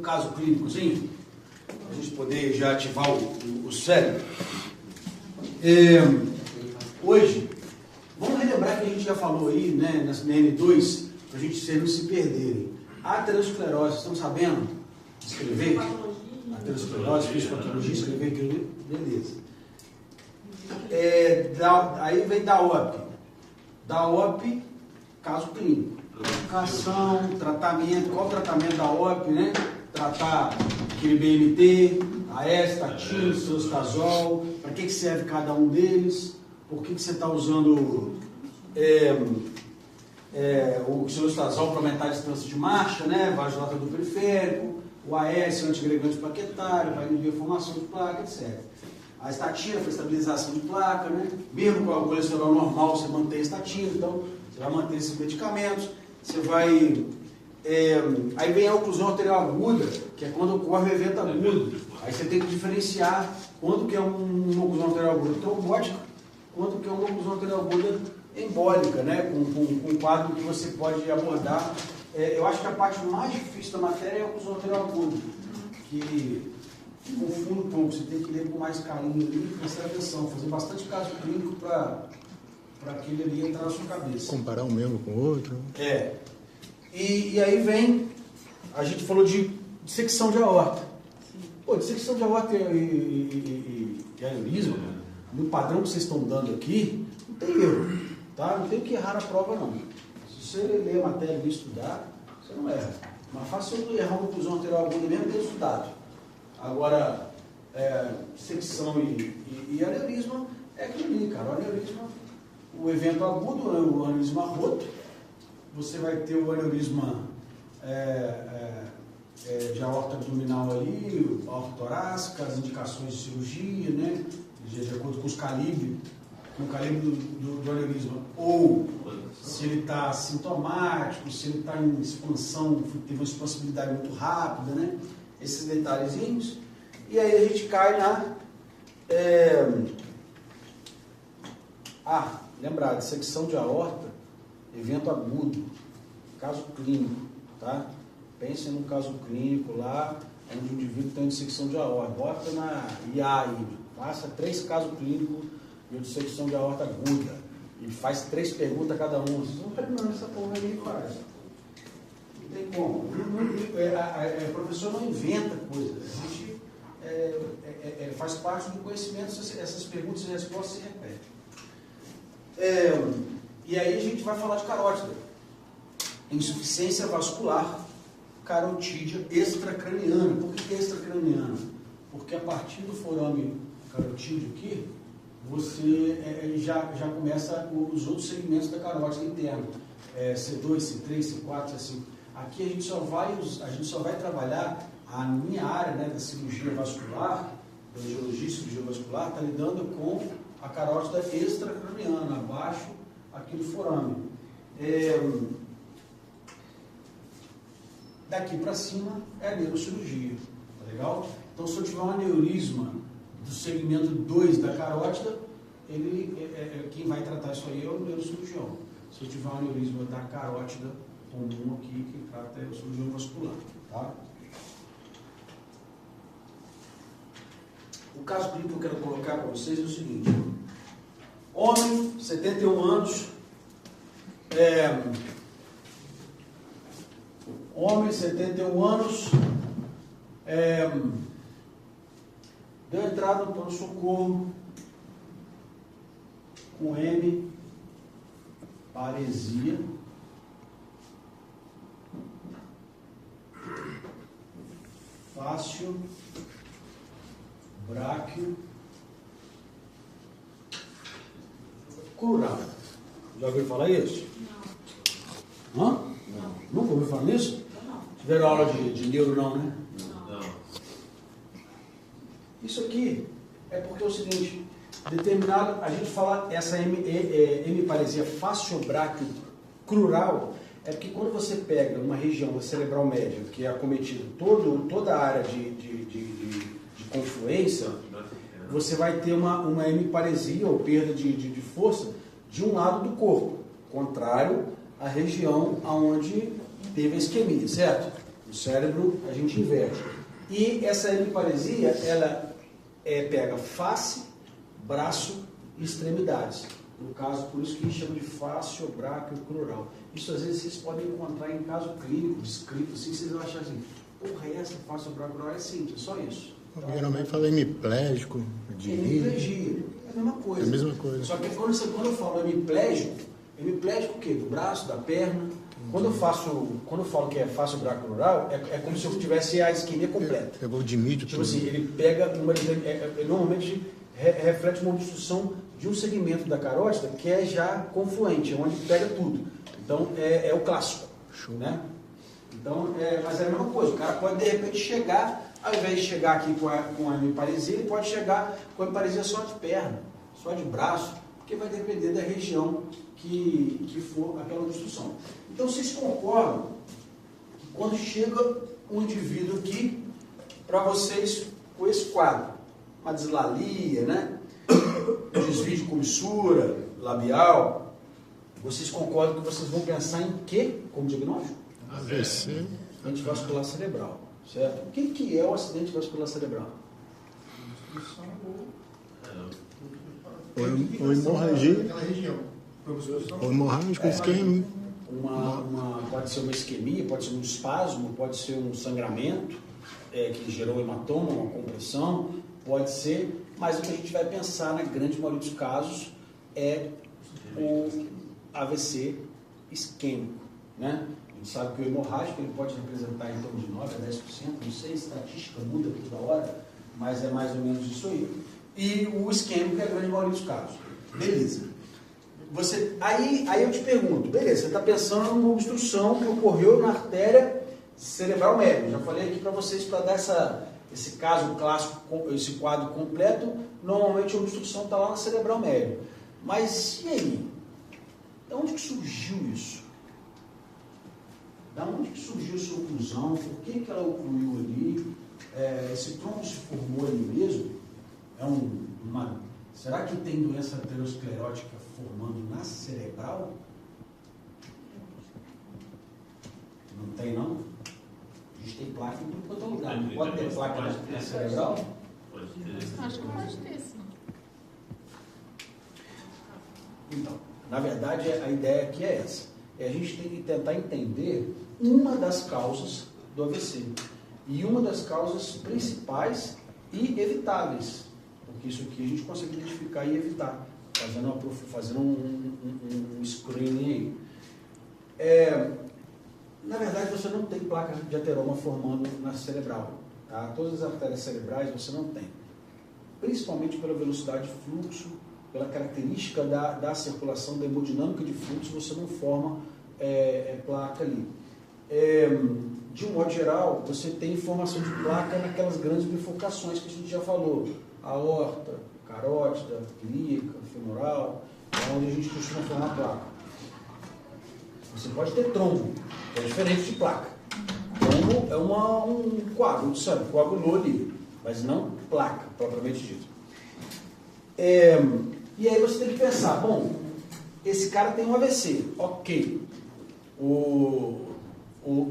caso clínicozinho, para a gente poder já ativar o cérebro. Hoje, vamos relembrar que a gente já falou aí, né, na N2, para a gente não se perderem. Aterosclerose, estão sabendo escrever? Aterosclerose, fisiopatologia, escrever aquilo, beleza. Aí vem da OP. Da OP, caso clínico. Educação, tratamento, qual o tratamento da OP, né? Tratar aquele BMT, AS, tatina, silostazol, para que serve cada um deles, por que você está usando o silostazol para aumentar a distância de marcha, né? Vasodilatador periférico, o AS, antiagregante plaquetário, para inibir a formação de placa, etc. A estatina para estabilização de placa, né? Mesmo com a colesterol normal, você mantém a estatina, então você vai manter esses medicamentos, você vai... aí vem a oclusão arterial aguda, que é quando ocorre o evento agudo. Aí você tem que diferenciar quando que é uma oclusão arterial aguda trombótica, quando que é uma oclusão arterial aguda embólica, né? Com um quadro que você pode abordar. Eu acho que a parte mais difícil da matéria é a oclusão arterial aguda, que confunde um pouco, você tem que ler com mais carinho ali, prestar atenção, fazer bastante caso clínico para aquele ali entrar na sua cabeça. Comparar um membro com o outro. E aí vem, a gente falou de dissecção de aorta. Pô, dissecção de aorta e aneurisma, no padrão que vocês estão dando aqui, não tem erro, tá? Não tem o que errar na prova, não. Se você ler a matéria e estudar, você não erra. Mas fácil eu errar uma oclusão arterial aguda mesmo ter estudado. Agora, dissecção e aneurisma é clínica, cara. O aneurisma, o evento agudo, o aneurisma roto, você vai ter o aneurisma de aorta abdominal ali, aorta torácica, as indicações de cirurgia, né? De acordo com os calibres, com o calibre do aneurisma, ou se ele está sintomático, se ele está em expansão, teve uma expansibilidade muito rápida, né? Esses detalhezinhos, e aí a gente cai na... lembrar, dissecção de aorta, evento agudo, caso clínico, tá? Pense num caso clínico lá, onde o indivíduo tem dissecção de aorta, bota na IA aí, passa 3 casos clínicos de dissecção de aorta aguda, e faz 3 perguntas a cada um. Vocês vão terminando essa porra aí, faz. Não tem como. O professor não inventa coisas, a gente faz parte do conhecimento, essas perguntas e respostas se repetem. E aí a gente vai falar de carótida. Insuficiência vascular carotídea extracraniana. Por que é extracraniana? Porque a partir do forame carotídeo aqui, você já começa os outros segmentos da carótida interna. C2, C3, C4, C5. Aqui a gente só vai trabalhar a minha área, né, da cirurgia vascular, da angiologia e cirurgia vascular, está lidando com a carótida extracraniana, abaixo aqui do forame. Daqui para cima é a neurocirurgia, tá legal? Então, se eu tiver um aneurisma do segmento 2 da carótida, quem vai tratar isso aí é o neurocirurgião. Se eu tiver um aneurisma da carótida comum aqui, quem trata é o cirurgião vascular, tá? O caso clínico que eu quero colocar para vocês é o seguinte: homem, 71 anos, deu entrada no pronto-socorro com paresia, fácil, bráquio, crural. Já ouviu falar isso? Não. Hã? Não. Nunca ouviu falar nisso? Não. Tiveram aula de neuro, não, né? Não. Isso aqui é porque é o seguinte, determinado, a gente fala essa hemiparesia fácio-bráquio crural, é porque quando você pega uma região da cerebral média, que é acometida toda a área de confluência, você vai ter uma hemiparesia ou perda de força de um lado do corpo, contrário à região onde teve a isquemia, certo? O cérebro a gente inverte. E essa hemiparesia, ela pega face, braço e extremidades. No caso, por isso que a gente chama de faciobráquio-crural. Isso às vezes vocês podem encontrar em caso clínico, descrito, assim, vocês vão achar assim, porra, essa faciobráquio-crural é simples, é só isso. Geralmente fala hemiplégico, hemiplegia, é a mesma coisa. É a mesma coisa. Só que quando eu falo hemiplégico o quê? Do braço, da perna. Quando eu falo que é faciobráquio-crural, é como se eu tivesse a isquemia completa. Pegou o dimídio. Tipo assim, ele pega, normalmente reflete uma obstrução de um segmento da carótida que é já confluente, onde pega tudo. Então, é o clássico. Show. Né? Então, mas é a mesma coisa. O cara pode, de repente, chegar, ao invés de chegar aqui com a hemiparesia, ele pode chegar com a hemiparesia só de perna, só de braço, porque vai depender da região que for aquela obstrução. Então, vocês concordam que quando chega um indivíduo aqui, para vocês, com esse quadro, uma dislalia, né? Um desvio de comissura labial, vocês concordam que vocês vão pensar em quê como diagnóstico? AVC. Acidente vascular cerebral, certo? O que é o acidente vascular cerebral? Ou hemorragia. Aquela região. Ou hemorrágico, isquemia. Pode ser uma isquemia, pode ser um espasmo, pode ser um sangramento que gerou hematoma, uma compressão, pode ser, mas o que a gente vai pensar na grande maioria dos casos é o AVC isquêmico, né? A gente sabe que o hemorrágico ele pode representar em torno de 9% a 10%, não sei, a estatística muda toda hora, mas é mais ou menos isso aí. E o isquêmico é a grande maioria dos casos. Beleza. Aí eu te pergunto, beleza, você está pensando numa obstrução que ocorreu na artéria cerebral média. Já falei aqui para vocês, para dar esse caso clássico, esse quadro completo, normalmente a obstrução está lá na cerebral média. Mas e aí? De onde que surgiu isso? Da onde que surgiu essa oclusão? Por que ela ocluiu ali? Esse tronco se formou ali mesmo? Será que tem doença aterosclerótica formando na cerebral? Não tem, não? A gente tem placa em tudo quanto é lugar. Não pode ter placa na cerebral? Acho que pode ter, sim. Então, na verdade, a ideia aqui é essa. A gente tem que tentar entender uma das causas do AVC. E uma das causas principais e evitáveis. Porque isso aqui a gente consegue identificar e evitar, fazendo um screening aí. Na verdade, você não tem placa de ateroma formando na cerebral. Tá? Todas as artérias cerebrais você não tem. Principalmente pela velocidade de fluxo, pela característica da circulação, da hemodinâmica de fluxo, você não forma placa ali. De um modo geral, você tem formação de placa naquelas grandes bifurcações que a gente já falou. Aorta, carótida, ilíaca, femoral, é onde a gente costuma formar placa. Você pode ter trombo, que é diferente de placa. Trombo é um coágulo, sabe? Coagulou ali, mas não placa, propriamente dito. E aí você tem que pensar, bom, esse cara tem um AVC, ok.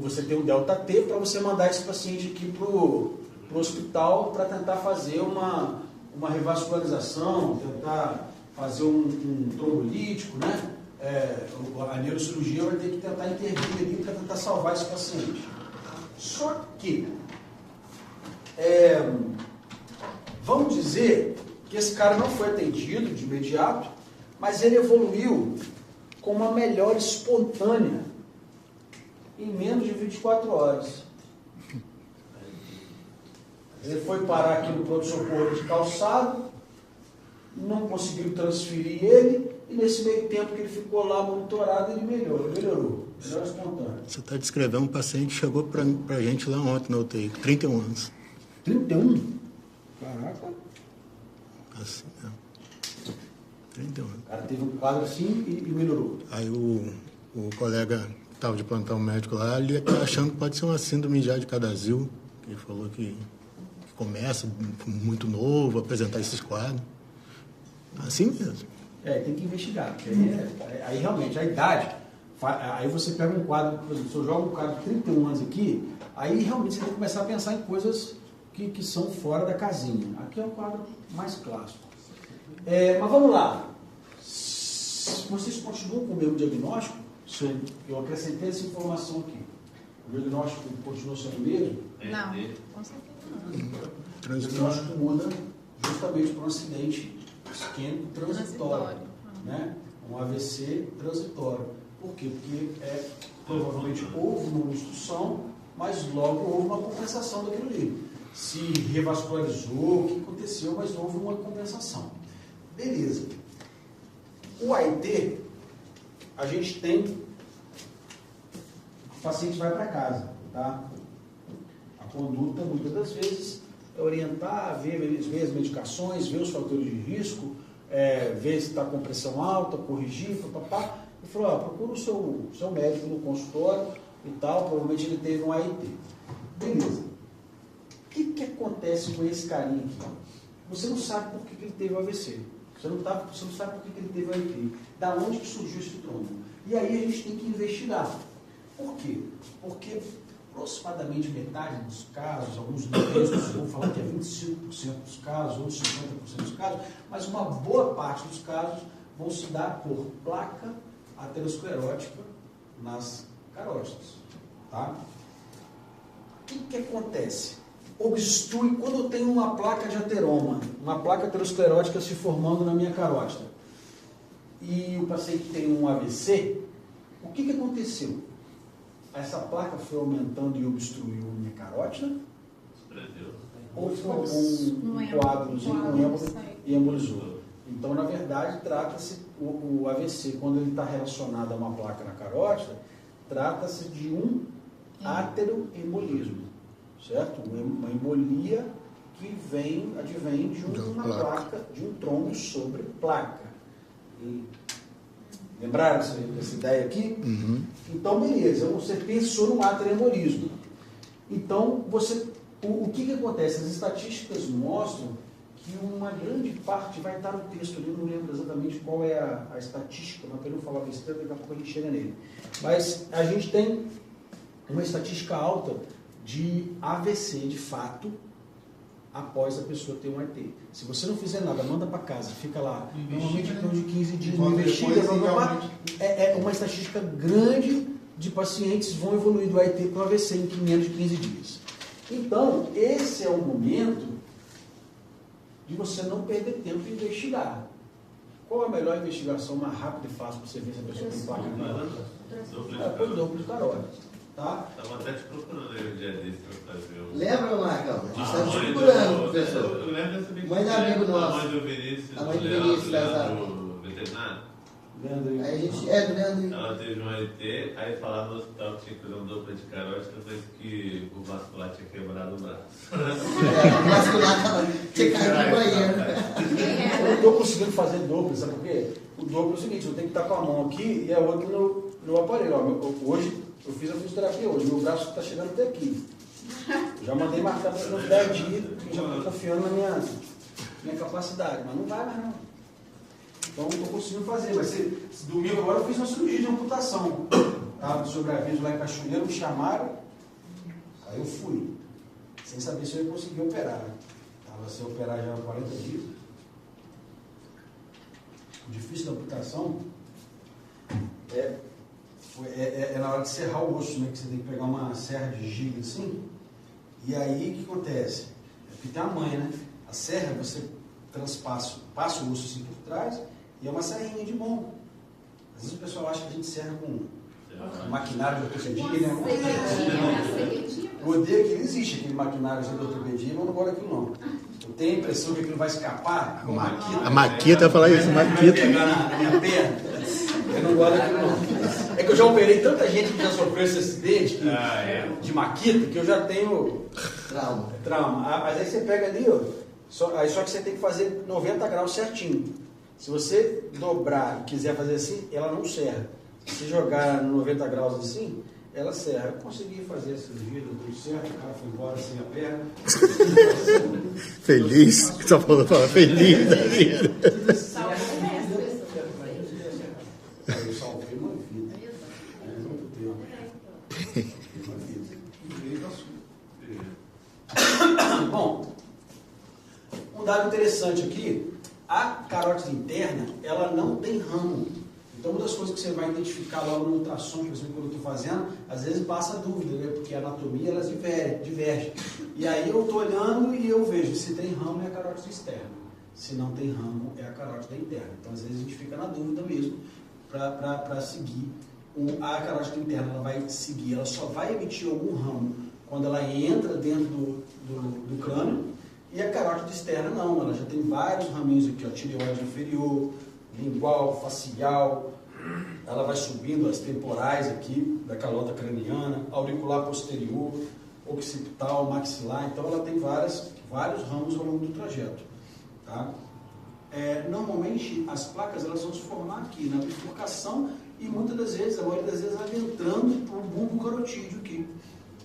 Você tem um delta T para você mandar esse paciente aqui para o hospital para tentar fazer uma revascularização, tentar fazer um trombolítico, né? A neurocirurgia vai ter que tentar intervir ali para tentar salvar esse paciente. Só que, vamos dizer que esse cara não foi atendido de imediato, mas ele evoluiu com uma melhora espontânea em menos de 24 horas. Ele foi parar aqui no pronto-socorro de Calçado, não conseguiu transferir ele, e nesse meio tempo que ele ficou lá monitorado, ele melhorou. Melhor espontâneo. Você está descrevendo um paciente que chegou para a gente lá ontem na UTI, 31 anos. 31? Caraca. Assim, 31 anos. O cara teve um quadro assim e melhorou. Aí o colega que estava de plantão médico lá, ele está achando que pode ser uma síndrome já de Cadazil, que ele falou que começa muito novo, apresentar esses quadros. Assim mesmo. Tem que investigar. Porque aí realmente a idade Aí você pega um quadro, por exemplo, se eu jogo um quadro de 31 anos aqui, aí realmente você tem que começar a pensar em coisas que são fora da casinha. Aqui é um quadro mais clássico. Mas vamos lá. Vocês continuam com o mesmo diagnóstico? Sim. Eu acrescentei essa informação aqui. O diagnóstico continua sendo o mesmo? Não, com certeza não. O diagnóstico muda justamente para um acidente isquêmico transitório. Né? Um AVC transitório. Por quê? Porque provavelmente houve uma obstrução, mas logo houve uma compensação daquilo ali. Se revascularizou, o que aconteceu, mas houve uma compensação. Beleza. O AIT, a gente tem, o paciente vai para casa, tá? A conduta, muitas das vezes, é orientar, ver as medicações, ver os fatores de risco, ver se está com pressão alta, corrigir, papapá. E falou, procura o seu médico no consultório e tal, provavelmente ele teve um AIT. Beleza. O que acontece com esse carinha aqui? Você não sabe por que ele teve o AVC. Você não sabe por que ele teve o AIT. Da onde que surgiu esse trombo? E aí a gente tem que investigar. Por quê? Porque aproximadamente metade dos casos, alguns textos vão falar que é 25% dos casos, ou 50% dos casos, mas uma boa parte dos casos vão se dar por placa aterosclerótica nas carótidas. Tá? O que acontece? Obstrui quando eu tenho uma placa de ateroma, uma placa aterosclerótica se formando na minha carótida, e o paciente tem um AVC, o que aconteceu? Essa placa foi aumentando e obstruiu a minha carótida? Ou foi um quadrozinho, um êmbolo e embolizou? Então, na verdade, trata-se, o AVC, quando ele está relacionado a uma placa na carótida, trata-se de um ateroembolismo. Certo? Uma embolia que advém de uma placa, de um trombo sobre placa. Lembraram essa ideia aqui? Uhum. Então, beleza, você pensou no ateroembolismo. Então, o que acontece? As estatísticas mostram que uma grande parte, vai estar no texto ali, eu não lembro exatamente qual é a estatística, mas para eu não falar besteira, daqui a pouco a gente chega nele. Mas a gente tem uma estatística alta de AVC, de fato, após a pessoa ter um AIT. Se você não fizer nada, manda para casa, fica lá. Normalmente em torno de 15 dias, investiga, é uma estatística grande de pacientes vão evoluir do AIT para o AVC em menos de 15 dias. Então, esse é o momento de você não perder tempo em investigar. Qual a melhor investigação mais rápida e fácil para você ver se a pessoa tem placa na duplo de carótida. Tá? Estava até te procurando aí um dia desse para fazer o... Lembra, Marcão? A gente estava te procurando, professor. Eu lembro dessa brincadeira. Mãe da amigo nosso. A mãe do Vinícius. A mãe do Vinícius, do veterinário. Leandro. Aí a gente... do Leandro. Ela teve um AIT, aí falaram no hospital que tinha que fazer um dupla de carótida, mas que o vascular tinha quebrado o braço. O vascular tinha caído no banheiro. Eu não estou conseguindo fazer duplo, sabe por quê? O duplo é o seguinte, eu tenho que estar com a mão aqui e a outra no aparelho. Hoje, eu fiz a fisioterapia hoje, meu braço está chegando até aqui. Eu já mandei marcar para uns 10 dias, porque já estou confiando na minha capacidade, mas não vai mais não. Então não estou conseguindo fazer. Vai ser domingo agora eu fiz uma cirurgia de amputação. Estava sobre aviso lá em Cachoeiro, me chamaram, aí eu fui, sem saber se eu ia conseguir operar. Estava sem operar já há 40 dias. O difícil da amputação é na hora de serrar o osso, né? Que você tem que pegar uma serra de giga assim. E aí o que acontece? É porque tem a manha, né? A serra você passa o osso assim por trás e é uma serrinha de mão. Às vezes o pessoal acha que a gente serra com maquinário de ortopedia, né? Eu odeio que existe aquele maquinário de ortopedia, mas eu não gosto daquilo não. Eu tenho a impressão que aquilo vai escapar com A Maquita vai falar isso, vai Maquita. pegar na minha perna. Eu não gosto daquilo não. É que eu já operei tanta gente que já sofreu esse acidente de Maquita que eu já tenho trauma. Mas aí você pega ali, ó, só que você tem que fazer 90 graus certinho. Se você dobrar e quiser fazer assim, ela não serra. Se jogar 90 graus assim, ela serra. Eu consegui fazer a cirurgia, deu tudo certo, o cara foi embora sem a perna. Feliz, só falou feliz da vida. Eu salvei uma vida. Bom, um dado interessante aqui, a carótida interna, ela não tem ramo. Então, uma das coisas que você vai identificar logo no ultrassom, por exemplo, quando eu estou fazendo, às vezes passa dúvida, né? Porque a anatomia, elas divergem. E aí eu estou olhando e eu vejo se tem ramo é a carótida externa. Se não tem ramo, é a carótida interna. Então, às vezes, a gente fica na dúvida mesmo para seguir. A carótida interna, ela vai seguir, ela só vai emitir algum ramo quando ela entra dentro do crânio. E a carótida externa não, ela já tem vários raminhos aqui, ó, tireoide inferior, lingual, facial, ela vai subindo as temporais aqui, da calota craniana, auricular posterior, occipital, maxilar, então ela tem vários ramos ao longo do trajeto. Tá? Normalmente as placas elas vão se formar aqui, na bifurcação, e muitas das vezes, a maioria das vezes, ela entrando para o bulbo carotídeo aqui,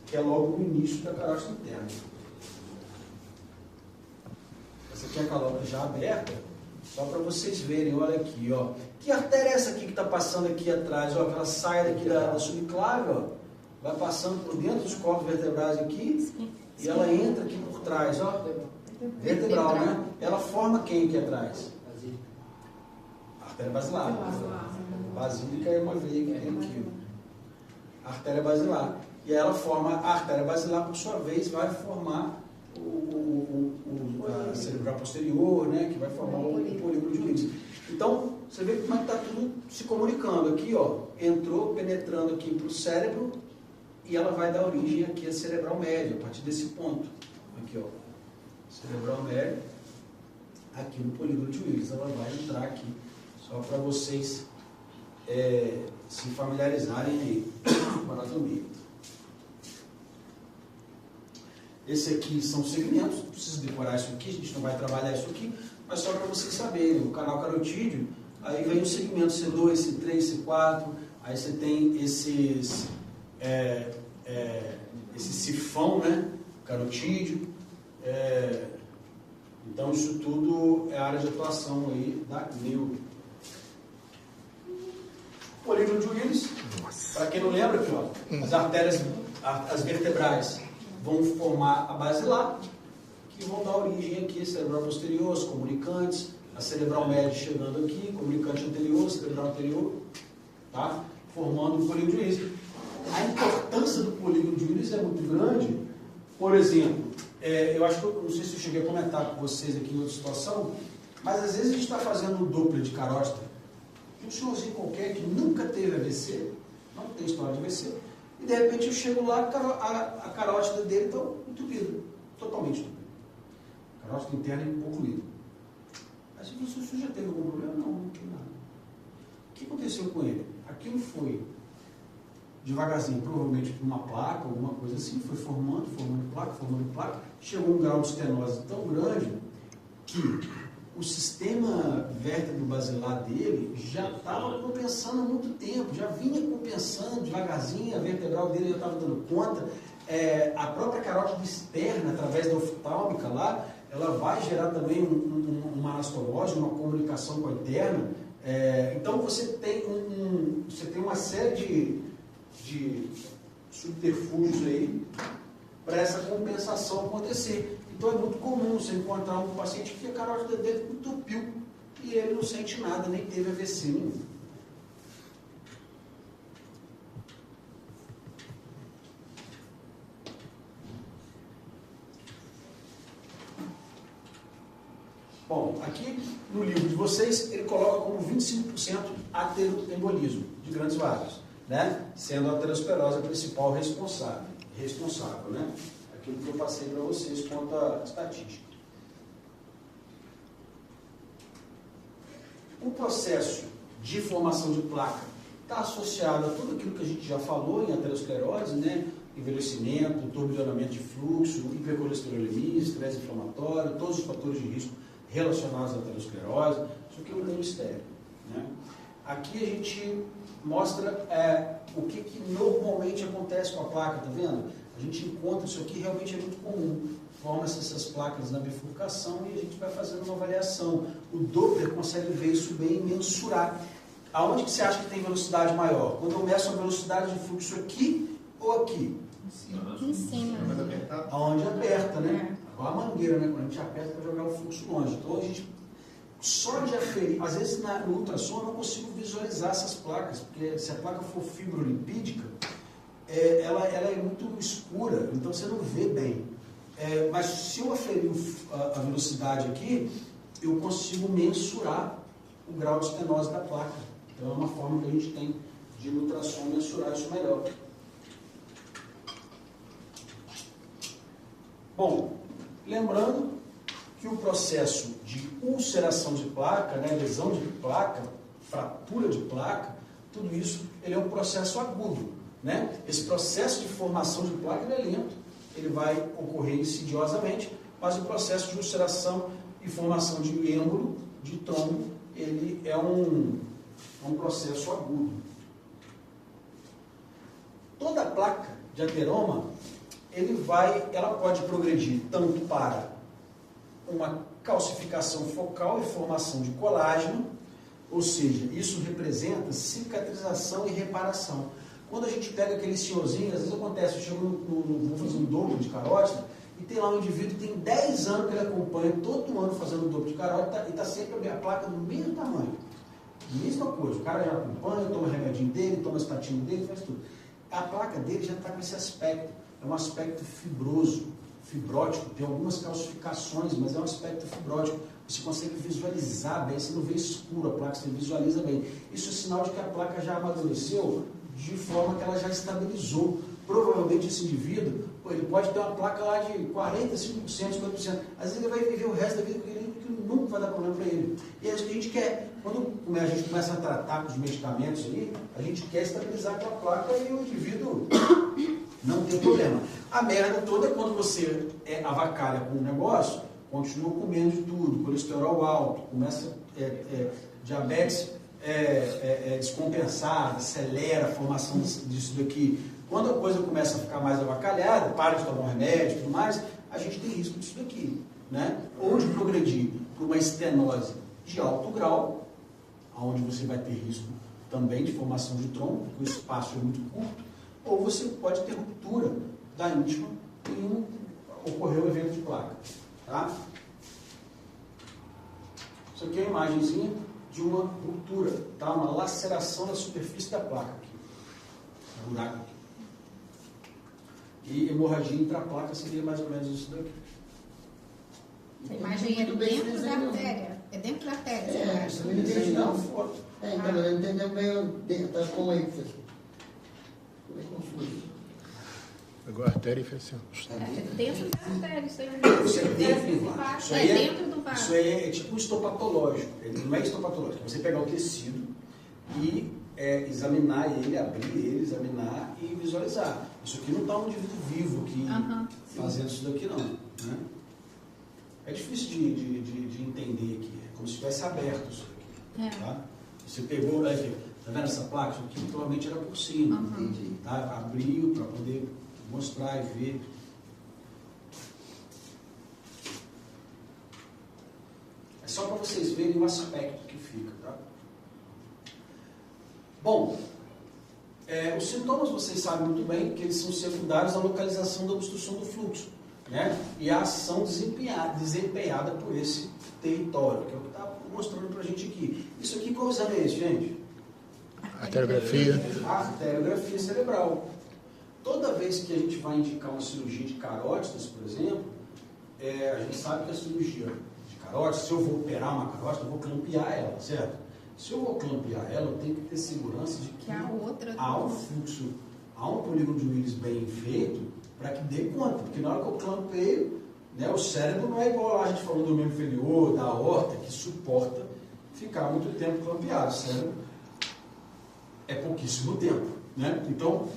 que é logo no início da carótida interna. Essa aqui é a calota já aberta, só para vocês verem, olha aqui, ó. Que artéria é essa aqui que está passando aqui atrás, ó, que ela sai daqui da subclave, ó, vai passando por dentro dos corpos vertebrais aqui, e ela entra aqui por trás, ó, vertebral, né? Ela forma quem aqui atrás? Artéria basilar. Basílica é uma veia que tem aqui, ó. Artéria basilar. E ela forma a artéria basilar, por sua vez, vai formar a cerebral posterior, né, que vai formar o polígono de Willis. Então, você vê como é que está tudo se comunicando. Aqui, ó, entrou penetrando aqui para o cérebro e ela vai dar origem aqui à cerebral média, a partir desse ponto. Aqui, ó, cerebral média, aqui no polígono de Willis. Ela vai entrar aqui, só para vocês se familiarizarem aí com a anatomia. Esse aqui são segmentos, não preciso decorar isso aqui, a gente não vai trabalhar isso aqui, mas só para vocês saberem, o canal carotídeo, aí vem os segmentos C2, C3, C4, aí você tem esse sifão, né, carotídeo, então isso tudo é a área de atuação aí da neuro. Polígono de Willis, para quem não lembra, aqui, ó, as artérias, as vertebrais, vão formar a basilar, que vão dar origem aqui, cerebral posterior, os comunicantes, a cerebral média chegando aqui, comunicante anterior, cerebral anterior, tá? Formando o polígono de Willis. A importância do polígono de Willis é muito grande. Por exemplo, eu acho que, não sei se eu cheguei a comentar com vocês aqui em outra situação, mas às vezes a gente está fazendo um Doppler de carótida, um senhorzinho qualquer que nunca teve AVC, não tem história de AVC, e de repente eu chego lá, a carótida dele está entupida, totalmente entupida. A carótida interna é concluída. Aí se você já teve algum problema? Não tem nada. O que aconteceu com ele? Aquilo foi devagarzinho, provavelmente por uma placa, alguma coisa assim, foi formando placa, chegou a um grau de estenose tão grande que o sistema vértebro-basilar dele já estava compensando há muito tempo, já vinha compensando devagarzinho, a vertebral dele já estava dando conta. A própria carótida externa, através da oftálmica lá, ela vai gerar também uma anastomose, uma comunicação com a interna. Então você tem uma série de subterfúgios aí para essa compensação acontecer. Então é muito comum você encontrar um paciente que a carótida dele entupiu e ele não sente nada, nem teve AVC nenhum. Bom, aqui no livro de vocês, ele coloca como 25% ateroembolismo de grandes vasos, né? Sendo a aterosclerose a principal responsável, né? Aquilo que eu passei para vocês quanto à estatística. O processo de formação de placa está associado a tudo aquilo que a gente já falou em aterosclerose, né? Envelhecimento, turbilhonamento de fluxo, hipercolesterolemia, estresse inflamatório, todos os fatores de risco relacionados à aterosclerose. Isso aqui não tem mistério, né? Aqui a gente mostra o que normalmente acontece com a placa, tá vendo? A gente encontra isso aqui, realmente é muito comum. Forma-se essas placas na bifurcação e a gente vai fazendo uma avaliação. O Doppler consegue ver isso bem e mensurar. Aonde que você acha que tem velocidade maior? Quando eu meço a velocidade de fluxo aqui ou aqui? Em cima. Aonde aperta, né? igual a mangueira, né? Quando a gente aperta para jogar o fluxo longe. Então a gente, só de aferir, às vezes no ultrassom eu não consigo visualizar essas placas, porque se a placa for fibrolipídica, ela é muito escura, então você não vê bem. Mas se eu aferir a velocidade aqui, eu consigo mensurar o grau de estenose da placa. Então é uma forma que a gente tem de no ultrassom mensurar isso melhor. Bom, lembrando que o processo de ulceração de placa, né, lesão de placa, fratura de placa, tudo isso ele é um processo agudo. Né? Esse processo de formação de placa ele é lento, ele vai ocorrer insidiosamente, mas o processo de ulceração e formação de êmbolo, de trombo, ele é um processo agudo. Toda placa de ateroma, ela pode progredir tanto para uma calcificação focal e formação de colágeno, ou seja, isso representa cicatrização e reparação. Quando a gente pega aquele senhorzinho, às vezes acontece, eu chego vou fazer um dobro de carótida, e tem lá um indivíduo que tem 10 anos que ele acompanha, todo ano fazendo um dobro de carótida, e está sempre a placa do mesmo tamanho. Mesma coisa, o cara já acompanha, toma o remedinho dele, toma a estatina dele, faz tudo. A placa dele já está com esse aspecto, é um aspecto fibroso, fibrótico, tem algumas calcificações, mas é um aspecto fibrótico. Você consegue visualizar bem, você não vê escuro a placa, você visualiza bem. Isso é sinal de que a placa já amadureceu de forma que ela já estabilizou. Provavelmente esse indivíduo, ele pode ter uma placa lá de 40%, 50%, 50%. Às vezes ele vai viver o resto da vida com ele, que nunca vai dar problema para ele. E é isso que a gente quer. Quando a gente começa a tratar com os medicamentos ali, a gente quer estabilizar aquela placa e o indivíduo não tem problema. A merda toda é quando você avacalha com um negócio, continua comendo de tudo, colesterol alto, começa diabetes descompensada, acelera a formação disso daqui. Quando a coisa começa a ficar mais avacalhada, para de tomar um remédio e tudo mais, a gente tem risco disso daqui. Né? Ou de progredir para uma estenose de alto grau, onde você vai ter risco também de formação de trombo, porque o espaço é muito curto, ou você pode ter ruptura da íntima e ocorrer o evento de placa. Tá? Isso aqui é uma imagenzinha de uma ruptura, tá? Uma laceração da superfície da placa aqui. Um buraco aqui. E hemorragia intraplaca seria mais ou menos isso daqui. A imagem é dentro da artéria. É dentro da artéria. Isso não entendi não. Foto. Então não entendeu bem, está como aí, professor. Ficou bem confuso. Agora artéria e fecção. É dentro da artéria, isso aí. Isso é dentro do vaso. Isso aí dentro do vaso. Isso aí é tipo um histopatológico. Ele não é histopatológico. É você pegar o tecido e examinar ele, abrir ele, examinar e visualizar. Isso aqui não está um indivíduo vivo aqui fazendo isso daqui não. Né? É difícil de entender aqui. É como se tivesse aberto isso aqui. Tá? Você pegou, tá vendo essa placa? Isso aqui provavelmente era por cima. Tá? Abriu para poder mostrar e ver. É só para vocês verem o aspecto que fica. Tá? Bom, os sintomas vocês sabem muito bem que eles são secundários à localização da obstrução do fluxo, né? E a ação desempenhada por esse território, que é o que está mostrando para a gente aqui. Isso aqui qual exame é esse, gente? Arteriografia. A arteriografia cerebral. Toda vez que a gente vai indicar uma cirurgia de carótidas, por exemplo, a gente sabe que a cirurgia de carótidas, se eu vou operar uma carótida, eu vou clampear ela, certo? Se eu vou clampear ela, eu tenho que ter segurança de que há um fluxo, há um polígono de Willis bem feito para que dê conta. Porque na hora que eu clampeio, né, o cérebro não é igual lá a gente falou do membro inferior, da aorta, que suporta ficar muito tempo clampeado. O cérebro é pouquíssimo tempo. Né? Então,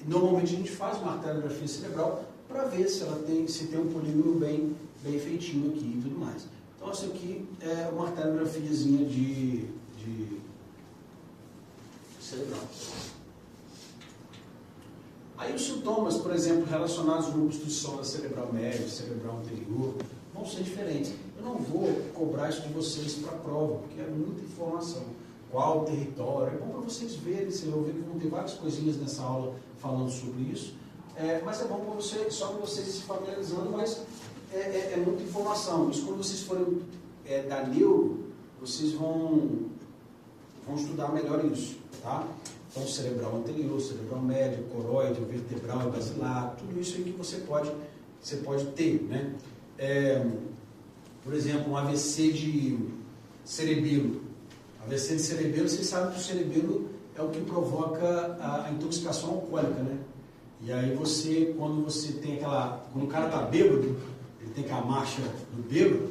normalmente a gente faz uma arteriografia cerebral para ver se tem um polígono bem feitinho aqui e tudo mais. Então, isso aqui é uma arteriografiazinha de cerebral. Aí os sintomas, por exemplo, relacionados a uma obstrução da cerebral média, cerebral anterior, vão ser diferentes. Eu não vou cobrar isso de vocês para a prova, porque é muita informação. Qual o território? É bom para vocês verem, vocês vão ver que vão ter várias coisinhas nessa aula falando sobre isso. Mas é bom para vocês, só para vocês se familiarizando, mas é muita informação. Isso quando vocês forem da neuro, vocês vão estudar melhor isso, tá? Então, cerebral anterior, cerebral médio, coroide, vertebral, basilar, tudo isso aí que você pode ter, né? Por exemplo, um AVC de cerebelo. AVC de cerebelo, vocês sabem que o cerebelo é o que provoca a intoxicação alcoólica, né? E aí quando você tem quando o cara está bêbado, ele tem aquela marcha do bêbado,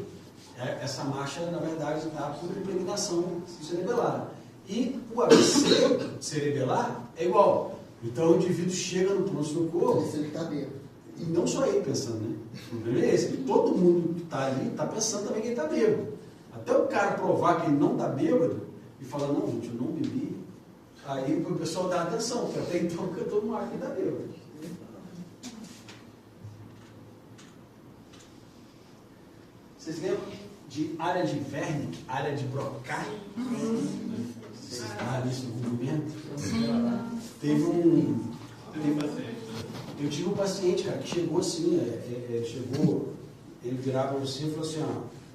essa marcha, na verdade, está por impregnação cerebelar. E o AVC cerebelar é igual. Então o indivíduo chega no pronto-socorro. Ele está bêbado. E não só ele pensando, né? O problema é esse. Todo mundo que está ali está pensando também que ele está bêbado. Até o cara provar que ele não está bêbado e falar, não, gente, eu não bebi. Aí o pessoal dá atenção, porque até então todo mundo acha que está bêbado. Vocês lembram de área de Wernicke, área de Broca? Vocês estavam nisso no movimento? Eu tive um paciente, cara, que chegou assim, ele virava para você e falou assim,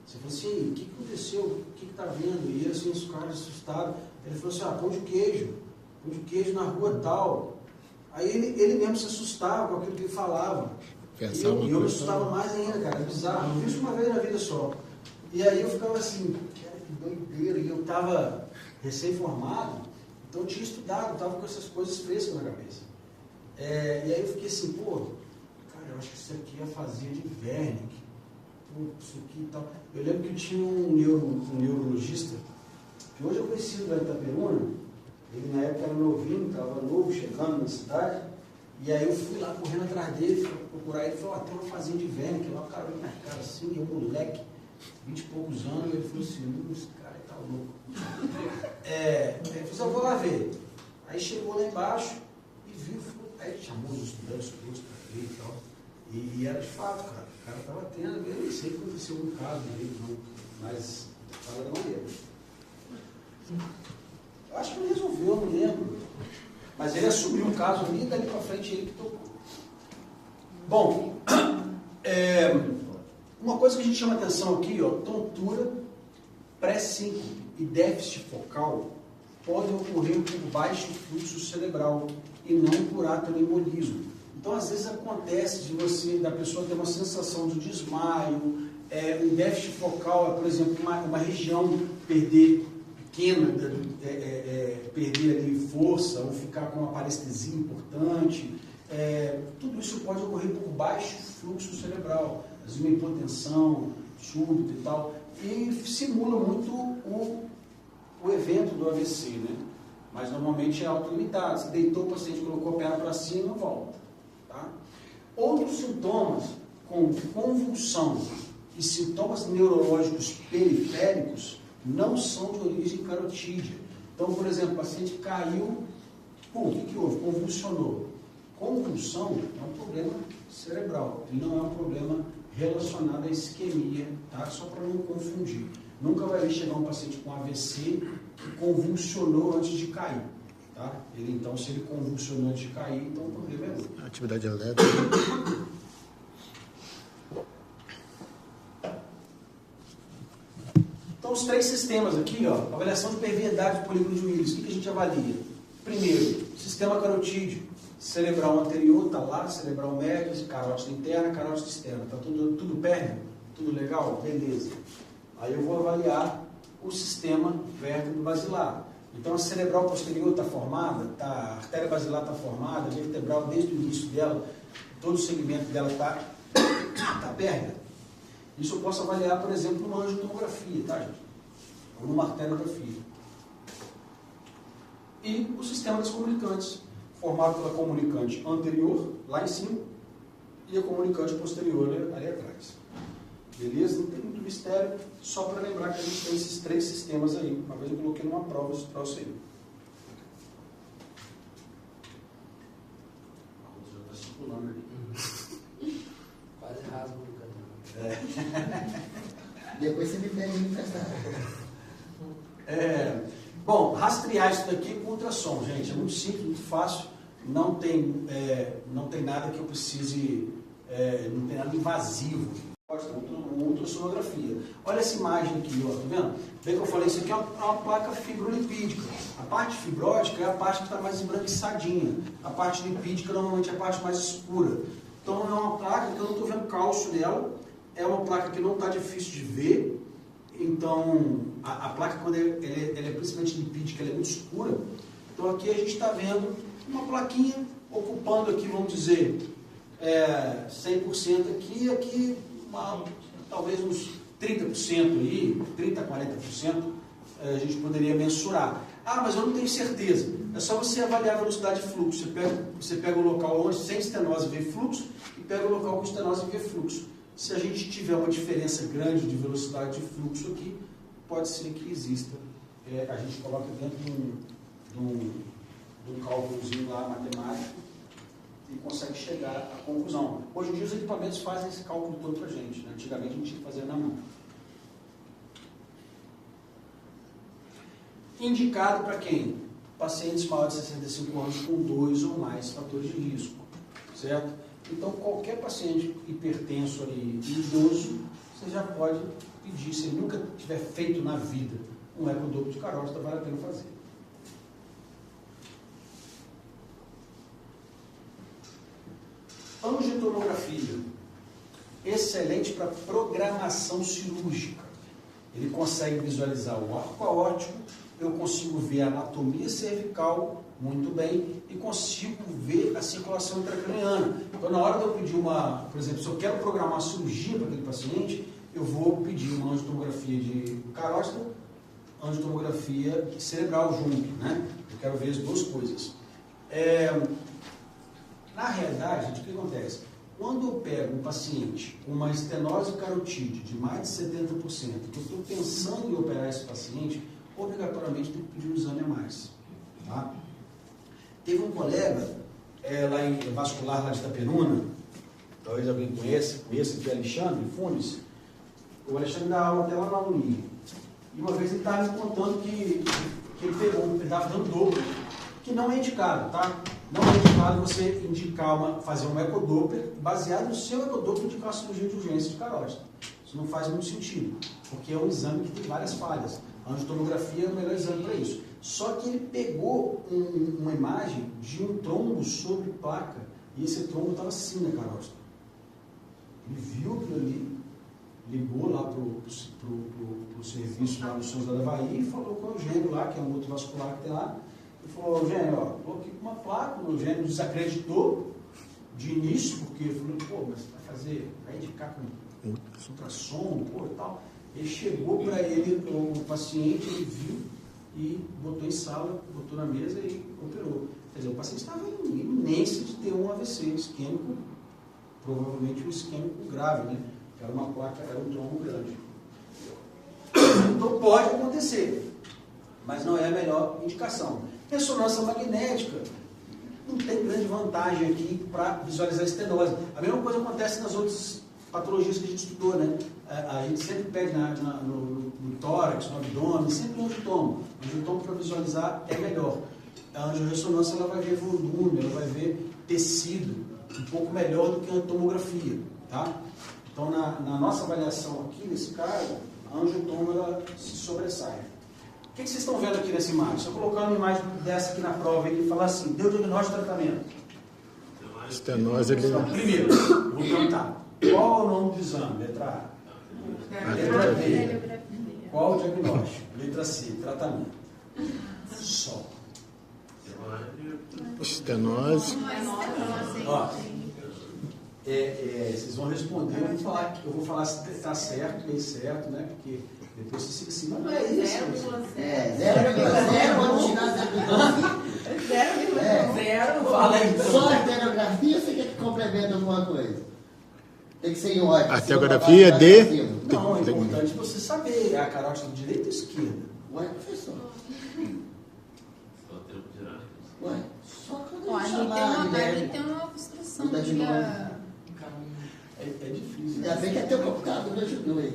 você falou assim, o que aconteceu? O que está vendo? E ele assim, os caras assustados. Ele falou assim, pão de queijo na rua tal. Aí ele mesmo se assustava com aquilo que ele falava. E eu me assustava mais ainda, cara, é bizarro. Eu fiz isso uma vez na vida só. E aí eu ficava assim, cara, que doideira. E eu estava recém-formado, então eu tinha estudado, estava com essas coisas frescas na cabeça. E aí eu fiquei assim, cara, eu acho que isso aqui é fazia de Wernicke. Isso aqui e tal. Eu lembro que eu tinha um neurologista, que hoje eu conheci lá em Itaperuna. Ele na época era novinho, estava novo, chegando na cidade. E aí eu fui lá correndo atrás dele, fui procurar ele, falou, tem uma fazenda de Wernicke. Lá o cara veio na cara assim, eu moleque, 20 e poucos anos, e ele falou assim, esse cara tá louco. Ele falou assim, eu vou lá ver. Aí chegou lá embaixo e viu, aí chamou os estudantes todos para ver e tal. E era de fato, cara. O cara estava tendo, eu nem sei que aconteceu um caso dele, não, mas fala da maneira. Eu acho que ele resolveu, não lembro. Mas ele assumiu o caso ali e dali para frente ele que tocou. Bom, uma coisa que a gente chama atenção aqui, tontura, pré-síncope e déficit focal podem ocorrer por baixo fluxo cerebral e não por atoembolismo. Então, às vezes acontece da pessoa ter uma sensação de desmaio, um déficit focal, por exemplo, uma região perder pequena, perder ali força, ou ficar com uma parestesia importante. Tudo isso pode ocorrer por baixo fluxo cerebral, às vezes uma hipotensão súbita e tal, e simula muito o evento do AVC, né? Mas normalmente é autolimitado. Se deitou o paciente, colocou a perna para cima, volta. Tá? Outros sintomas, como convulsão e sintomas neurológicos periféricos, não são de origem carotídea. Então, por exemplo, o paciente caiu, o que houve? Convulsionou. Convulsão é um problema cerebral, ele não é um problema relacionado à isquemia, tá? Só para não confundir. Nunca vai chegar um paciente com AVC que convulsionou antes de cair. Tá? Então, se ele convulsionou antes de cair, então o problema é outro. Atividade elétrica. Então, os 3 sistemas aqui, avaliação de perviedade do polígono de Willis. O que a gente avalia? Primeiro, sistema carotídeo. Cerebral anterior está lá, cerebral médio, carótida interna, carótida externa. Está tudo pérvio? Tudo legal? Beleza. Aí eu vou avaliar o sistema vértebro-basilar. Então a cerebral posterior está formada, a artéria basilar está formada, a vertebral desde o início dela, todo o segmento dela está pérvia. Isso eu posso avaliar, por exemplo, numa angiotomografia, tá, gente? Ou numa arteriografia. E o sistema das comunicantes, formado pela comunicante anterior, lá em cima, e a comunicante posterior ali atrás. Beleza? Não tem muito mistério, só para lembrar que a gente tem esses 3 sistemas aí. Uma vez eu coloquei numa prova esse troço aí. A Rosa já está circulando ali. Quase rasgo no caminho. Depois você me pega e me emprestar. Bom, rastrear isso daqui com ultrassom, gente. É muito simples, muito fácil. Não tem nada que eu precise, não tem nada invasivo. uma ultrassonografia. Olha essa imagem aqui, ó, tá vendo? Bem que eu falei, isso aqui é uma placa fibrolipídica. A parte fibrótica é a parte que está mais embranquiçadinha. A parte lipídica normalmente é a parte mais escura. Então é uma placa que eu não estou vendo cálcio nela, é uma placa que não está difícil de ver. Então a placa, quando ela é principalmente lipídica, ela é muito escura. Então aqui a gente está vendo uma plaquinha ocupando aqui, vamos dizer, 100% aqui talvez uns 30% aí, 30% a 40%, a gente poderia mensurar. Ah, mas eu não tenho certeza. É só você avaliar a velocidade de fluxo. Você pega o local onde sem estenose vê fluxo e pega o local com estenose vê fluxo. Se a gente tiver uma diferença grande de velocidade de fluxo aqui, pode ser que exista. A gente coloca dentro de um cálculozinho lá matemático e consegue chegar à conclusão. Hoje em dia os equipamentos fazem esse cálculo todo para a gente, né? Antigamente a gente tinha que fazer na mão. Indicado para quem? Pacientes maiores de 65 anos com 2 ou mais fatores de risco, certo? Então qualquer paciente hipertenso ali, idoso, você já pode pedir, se ele nunca tiver feito na vida um ecodoppler de carótida, vale a pena fazer. Angiotomografia, excelente para programação cirúrgica. Ele consegue visualizar o arco aórtico, eu consigo ver a anatomia cervical muito bem e consigo ver a circulação intracraniana. Então, na hora de eu pedir por exemplo, se eu quero programar cirurgia para aquele paciente, eu vou pedir uma angiotomografia de carótida, angiotomografia cerebral junto, né? Eu quero ver as duas coisas. Na realidade, gente, o que acontece? Quando eu pego um paciente com uma estenose carotídea de mais de 70%, que eu estou pensando em operar esse paciente, obrigatoriamente tem que pedir um exame a mais. Tá? Teve um colega lá em vascular, lá de Itaperuna, talvez alguém conheça que é Alexandre Funes. O Alexandre dá aula até lá na Uni. E uma vez ele estava me contando que ele estava dando dobro, que não é indicado, tá? Não é indicado você fazer um ecodoppler, baseado no seu ecodoppler, indicar uma cirurgia de urgência de carótida. Isso não faz muito sentido, porque é um exame que tem várias falhas. A angiotomografia é o melhor exame para isso. Só que ele pegou uma imagem de um trombo sobre placa, e esse trombo estava assim na carótida. Ele viu aquilo ali, ligou lá para o serviço lá no São José da Bahia e falou com o Eugênio lá, que é um outro vascular que tem lá. Ele falou, Eugênio, ó, estou aqui com uma placa. O Eugênio desacreditou de início, porque ele falou, pô, mas vai indicar com ultrassom, pô, e tal. Ele chegou para ele, o paciente, ele viu e botou em sala, botou na mesa e operou. Quer dizer, o paciente estava em iminência de ter um AVC isquêmico, provavelmente um isquêmico grave, né? Era uma placa, era um trombo grande. Então pode acontecer, mas não é a melhor indicação. Ressonância magnética não tem grande vantagem aqui para visualizar a estenose. A mesma coisa acontece nas outras patologias que a gente estudou, né? A gente sempre pede no tórax, no abdômen, sempre no angiotomo. O angiotomo para visualizar é melhor. A angiorressonância ela vai ver volume, ela vai ver tecido um pouco melhor do que a tomografia, tá? Então, na nossa avaliação aqui, nesse caso, a angiotomo ela se sobressai. O que vocês estão vendo aqui nessa imagem? Se eu colocar uma imagem dessa aqui na prova e falar assim, deu diagnóstico de tratamento. Estenose Então, primeiro, eu vou perguntar, qual é o nome do exame? Letra A. Letra B. Qual o diagnóstico? Letra C, tratamento. Só. Estenose. Ó, vocês vão responder, eu vou falar se está certo, bem certo, né? Porque depois você se ensina. Não é isso. 0,0, vamos tirar 0,0. Fala aí. Só a arteriografia, você quer que complemente alguma coisa? Tem que ser em ordem. Arteriografia de... Não, é importante você saber a carótida direita ou esquerda. Ué, professor. Ué, só quando Ó, ali tem uma obstrução Tá de de novo. É difícil. Ainda bem que até o computador me ajudou aí.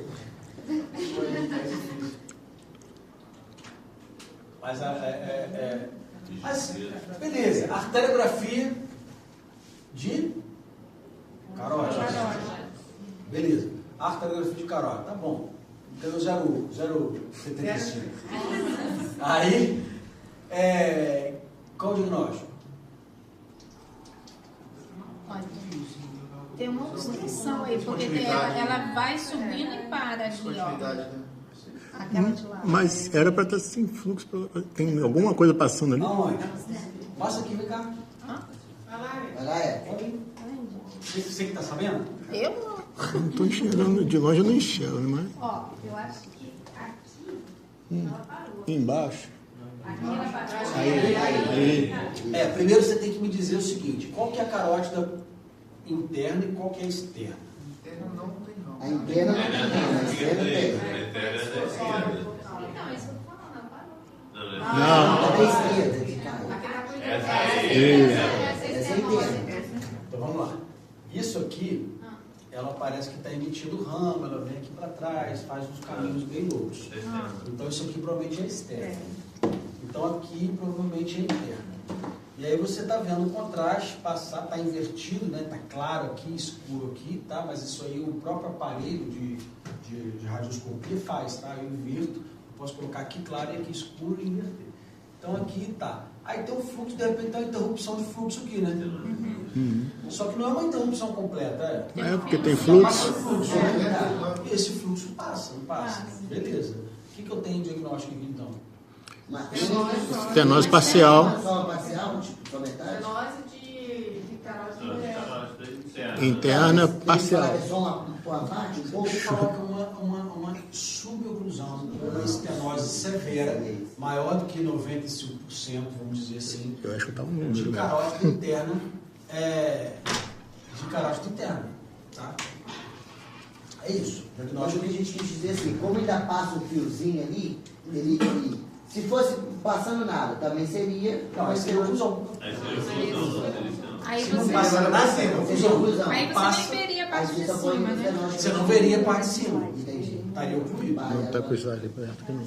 Mas, beleza, arteriografia de carótida. Beleza. arteriografia de carótida, tá bom. Então 0,75. Aí, qual o diagnóstico? Olha, tem uma obstrução aí, porque ela vai subindo e para ali, ó. Aquela de lá. Mas era para estar sem fluxo. Tem alguma coisa passando ali? Aonde? Passa aqui, vem cá. Vai lá, Você que tá sabendo? Eu não. Não estou enxergando. De longe eu não enxergo, né? Ó, eu acho que aqui ela parou. Embaixo. Aqui ela parou. Aí. Primeiro você tem que me dizer o seguinte, qual que é a carótida interna e qual que é a externa? A interna não tem, a externa tem. Então, isso que eu tô falando, ela parou. Não. É da esquerda que cai. Essa é a interna. Então vamos lá. Isso aqui, ela parece que está emitindo ramo, ela vem aqui para trás, faz uns caminhos bem loucos. Então isso aqui provavelmente é externo. Então aqui provavelmente é interno. E aí você está vendo o contraste passar, está invertido, né? Está claro aqui, escuro aqui, tá? Mas isso aí o próprio aparelho de radioscopia faz, tá? Eu inverto, eu posso colocar aqui claro e aqui escuro e inverter. Então aqui tá. Aí tem um fluxo, de repente tem uma interrupção de fluxo aqui, né? Só que não é uma interrupção completa, É porque tem Passa fluxo. o fluxo, né? E esse fluxo passa, não passa. Beleza. O que eu tenho de diagnóstico aqui então? Estenose parcial. Só parcial, tipo, só metade? Estenose de carótida Interna Tem que parcial. falar que é só uma parte, um pouco. Você coloca uma suboclusão, uma estenose severa, maior do que 95%, vamos dizer assim, Eu acho que tá um de número. carótida interna, de carótida interna, tá? É isso. Mas o Diagnóstico que a gente quis dizer assim, como ainda passa um fiozinho ali, ele se fosse passando nada, também seria. não, aí seria oclusão. Aí Se não você, passa nada, seria Seria oclusão. oclusão. aí você passa, nem veria a Aí parte de você só põe cima, no né? diagnóstico. Você não veria a parte de cima. Entendi. Estaria ocluído. Não está com isso ali perto que não.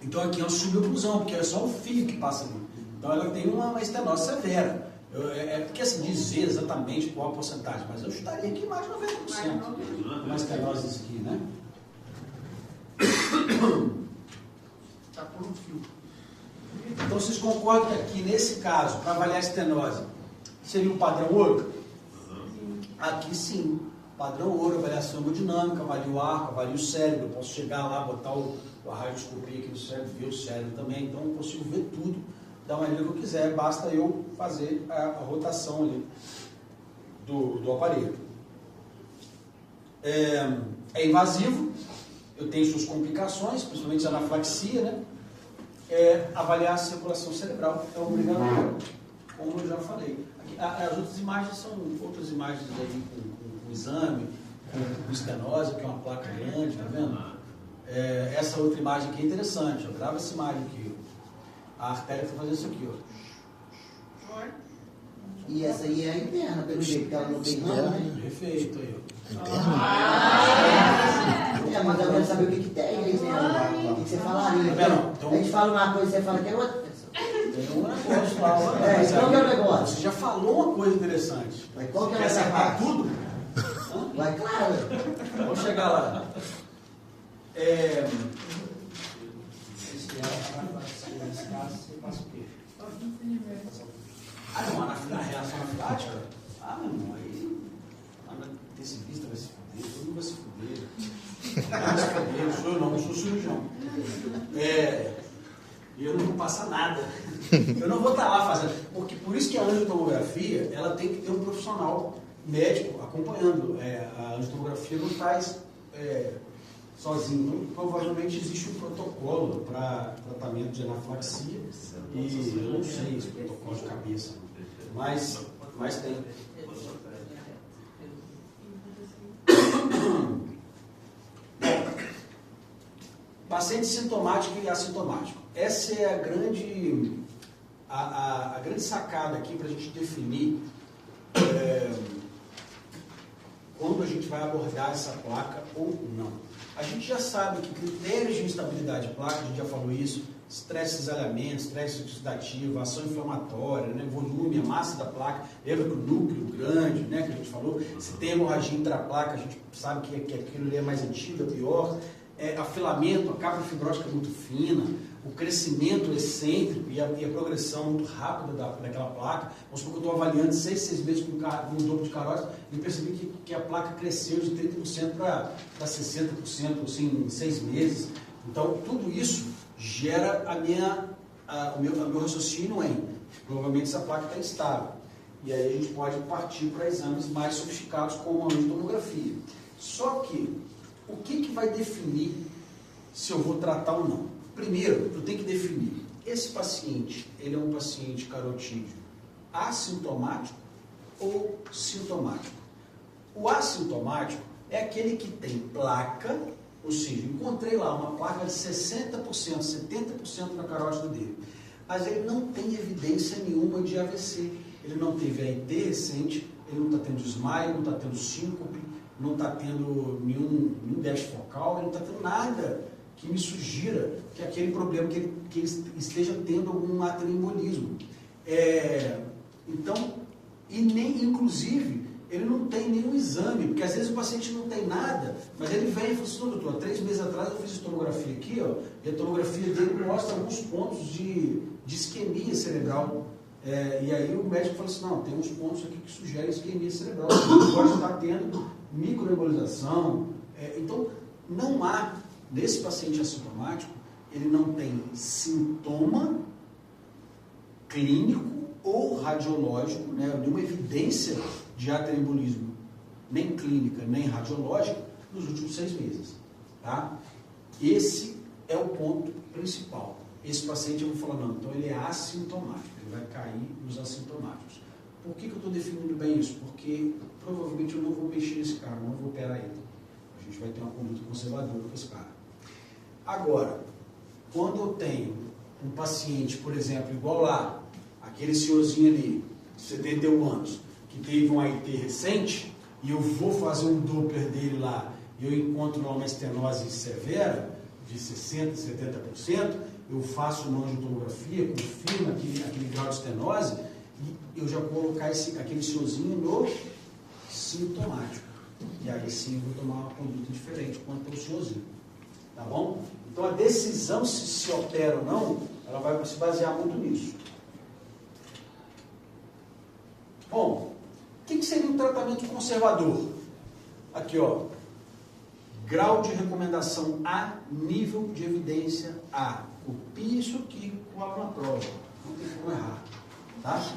Então aqui é uma suboclusão, porque é só um fio que passa ali. Então ela tem uma estenose severa. Porque assim, dizer exatamente qual a porcentagem, mas eu estaria aqui mais de 90%. Uma estenose aqui, né? Está por um fio. Então vocês concordam que aqui, nesse caso, para avaliar a estenose, seria um padrão ouro? Aqui sim, padrão ouro, avaliação hemodinâmica, avalia o arco, avalia o cérebro, eu posso chegar lá, botar a radioscopia aqui no cérebro, ver o cérebro também, então eu consigo ver tudo da maneira que eu quiser, basta eu fazer a rotação ali do aparelho. É invasivo, eu tenho suas complicações, principalmente a anaflaxia, né? Avaliar a circulação cerebral, é obrigatório, como eu já falei. As outras imagens são outras imagens aí com exame, com estenose, que é uma placa grande, tá vendo? Essa outra imagem aqui é interessante, ó, grava essa imagem aqui. A artéria está fazendo isso aqui, ó. E essa aí é a interna, pelo jeito, porque ela não tem ramo, né? Perfeito aí, ó. Mas eu quero saber o que tem aí, né? O que você falaria? Então- A gente fala uma coisa e você fala que é outra. Tem um negócio lá, ó. Qual que é o negócio? Você já falou uma coisa interessante. Mas qual que é Quer essa acertar parte? tudo? Vai, claro. Vamos chegar lá. Nesse caso, você passa o quê? Não, a reação anafilática? Meu irmão, aí intensivista vai se fuder, todo mundo vai se fuder. Vai se fuder, eu não sou cirurgião. E eu não vou passar nada. Eu não vou estar lá fazendo. Porque por isso que a angiotomografia, ela tem que ter um profissional médico acompanhando. A angiotomografia não faz sozinho. Então, provavelmente existe um protocolo para tratamento de anaflaxia. E eu não sei esse protocolo de cabeça. Mas tem. Paciente sintomático e assintomático. Essa é a grande sacada aqui para a gente definir quando a gente vai abordar essa placa ou não. A gente já sabe que critérios de instabilidade de placa, a gente já falou isso, estresse cisalhamento, estresse oxidativo, ação inflamatória, né, volume, a massa da placa, lembra que o núcleo grande, né, que a gente falou, se tem hemorragia intraplaca, a gente sabe que aquilo ali é mais antigo, é pior, afilamento, a capa fibrótica é muito fina, o crescimento excêntrico e a progressão muito rápida daquela placa. Vamos supor que eu estou avaliando 6 meses com um duplo de carótida e percebi que a placa cresceu de 30% para 60% assim, em 6 meses. Então, tudo isso gera o meu raciocínio em provavelmente essa placa está instável. E aí a gente pode partir para exames mais sofisticados como a angiotomografia. Só que, o que vai definir se eu vou tratar ou não? Primeiro, eu tenho que definir, esse paciente, ele é um paciente carotídeo assintomático ou sintomático? O assintomático é aquele que tem placa, ou seja, encontrei lá uma placa de 60%, 70% na carótida dele, mas ele não tem evidência nenhuma de AVC, ele não teve AIT recente, ele não está tendo desmaio, não está tendo síncope, não está tendo nenhum déficit focal, ele não está tendo nada que me sugira que aquele problema, que ele esteja tendo algum atrembolismo. Então, e nem, inclusive, ele não tem nenhum exame, porque às vezes o paciente não tem nada, mas ele vem e fala assim, doutor, 3 meses atrás eu fiz tomografia aqui, ó, e a tomografia dele mostra alguns pontos de isquemia cerebral. E aí o médico fala assim, não, tem uns pontos aqui que sugerem isquemia cerebral, ele pode estar tendo microembolização. Então, não há, nesse paciente assintomático, ele não tem sintoma clínico ou radiológico, né, nenhuma evidência de atrembolismo, nem clínica, nem radiológica, nos últimos 6 meses. Tá? Esse é o ponto principal. Esse paciente, eu vou falar, não, então ele é assintomático, ele vai cair nos assintomáticos. Por que eu estou definindo bem isso? Porque provavelmente eu não vou mexer nesse cara, não vou operar ele. A gente vai ter uma conduta conservadora com esse cara. Agora, quando eu tenho um paciente, por exemplo, igual lá, aquele senhorzinho ali, de 71 anos, que teve um AIT recente, e eu vou fazer um Doppler dele lá, e eu encontro lá uma estenose severa, de 60%, 70%, eu faço uma angiotomografia, confirmo aquele grau de estenose, e eu já vou colocar aquele senhorzinho no sintomático. E aí sim eu vou tomar uma conduta diferente quanto ao senhorzinho. Tá bom? Então a decisão se opera ou não, ela vai se basear muito nisso. Bom, o que seria um tratamento conservador? Aqui, ó. Grau de recomendação A, nível de evidência A. Copie isso aqui e cola na prova. Não tem como errar. Tá?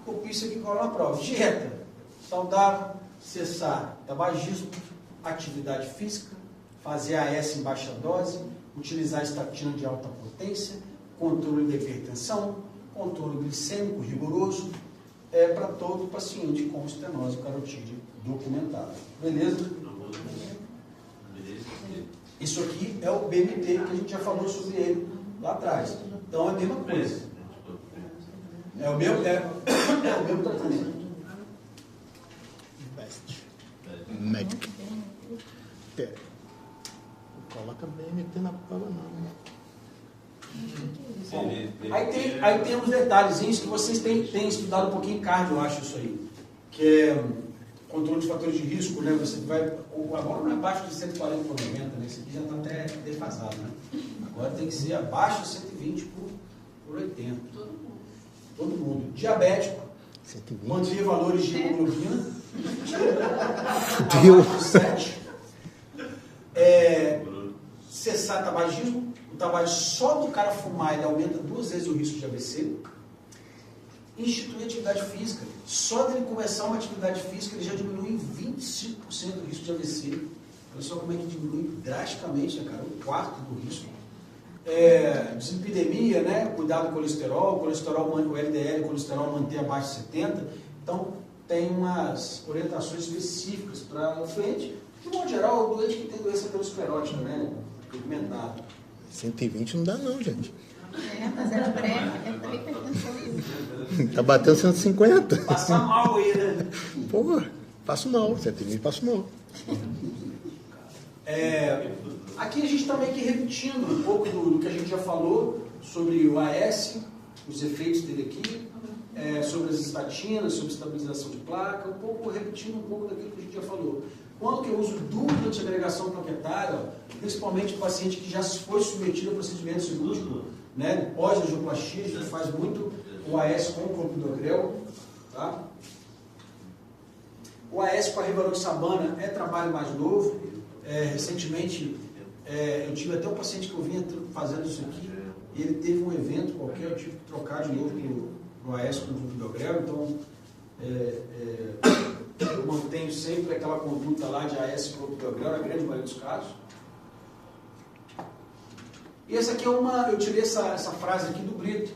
Copie isso aqui e cola na prova. Dieta saudável, cessar tabagismo, atividade física, fazer AS em baixa dose, utilizar estatina de alta potência, controle de hipertensão, controle glicêmico rigoroso, para todo paciente com estenose carotídea documentada. Beleza? Isso aqui é o BMT, que a gente já falou sobre ele lá atrás. Então é a mesma coisa. É o mesmo tratamento. Medic. Coloca BMT na prova, não. Bom, aí tem uns detalhezinhos que vocês têm estudado um pouquinho em cardio, eu acho isso aí. Que é controle de fatores de risco, né? Você vai. Agora não é abaixo de 140 por 90, né? Isso aqui já está até defasado, né? Agora tem que ser abaixo de 120 por 80. Todo mundo. Diabético. 120. Manter valores de hemoglobina. Abaixo de 7. Cessar tabagismo. O tabagismo, só do cara fumar, ele aumenta 2 vezes o risco de AVC. Instituir atividade física. Só dele começar uma atividade física, ele já diminui em 25% o risco de AVC. Olha só como é que diminui drasticamente, né, cara? 1/4 do risco. Dislipidemia, né? Cuidado com o colesterol, o LDL, o colesterol manter abaixo de 70. Então, tem umas orientações específicas para o doente. De modo geral, o doente que tem doença aterosclerótica, né? Documentado. 120 não dá não, gente. Mas é pré-hipertensão. Tá batendo 150. Passar mal aí, né? Porra. Passo mal, sempre passo mal. Aqui a gente está meio que repetindo um pouco do que a gente já falou sobre o AS, os efeitos dele aqui, sobre as estatinas, sobre estabilização de placa, repetindo um pouco daquilo que a gente já falou. Quando que eu uso dupla de agregação plaquetária, principalmente o paciente que já foi submetido a procedimento cirúrgico, né, pós-angioplastia, a gente faz muito o AS com o clopidogrel, tá? O AS com a rivaroxabana é trabalho mais novo. Recentemente, eu tive até um paciente que eu vinha fazendo isso aqui, e ele teve um evento qualquer, eu tive que trocar de novo pro AS com o clopidogrel, então eu mantenho sempre aquela conduta lá de AS com clopidogrel, na grande maioria dos casos. E essa aqui eu tirei essa frase aqui do Brito,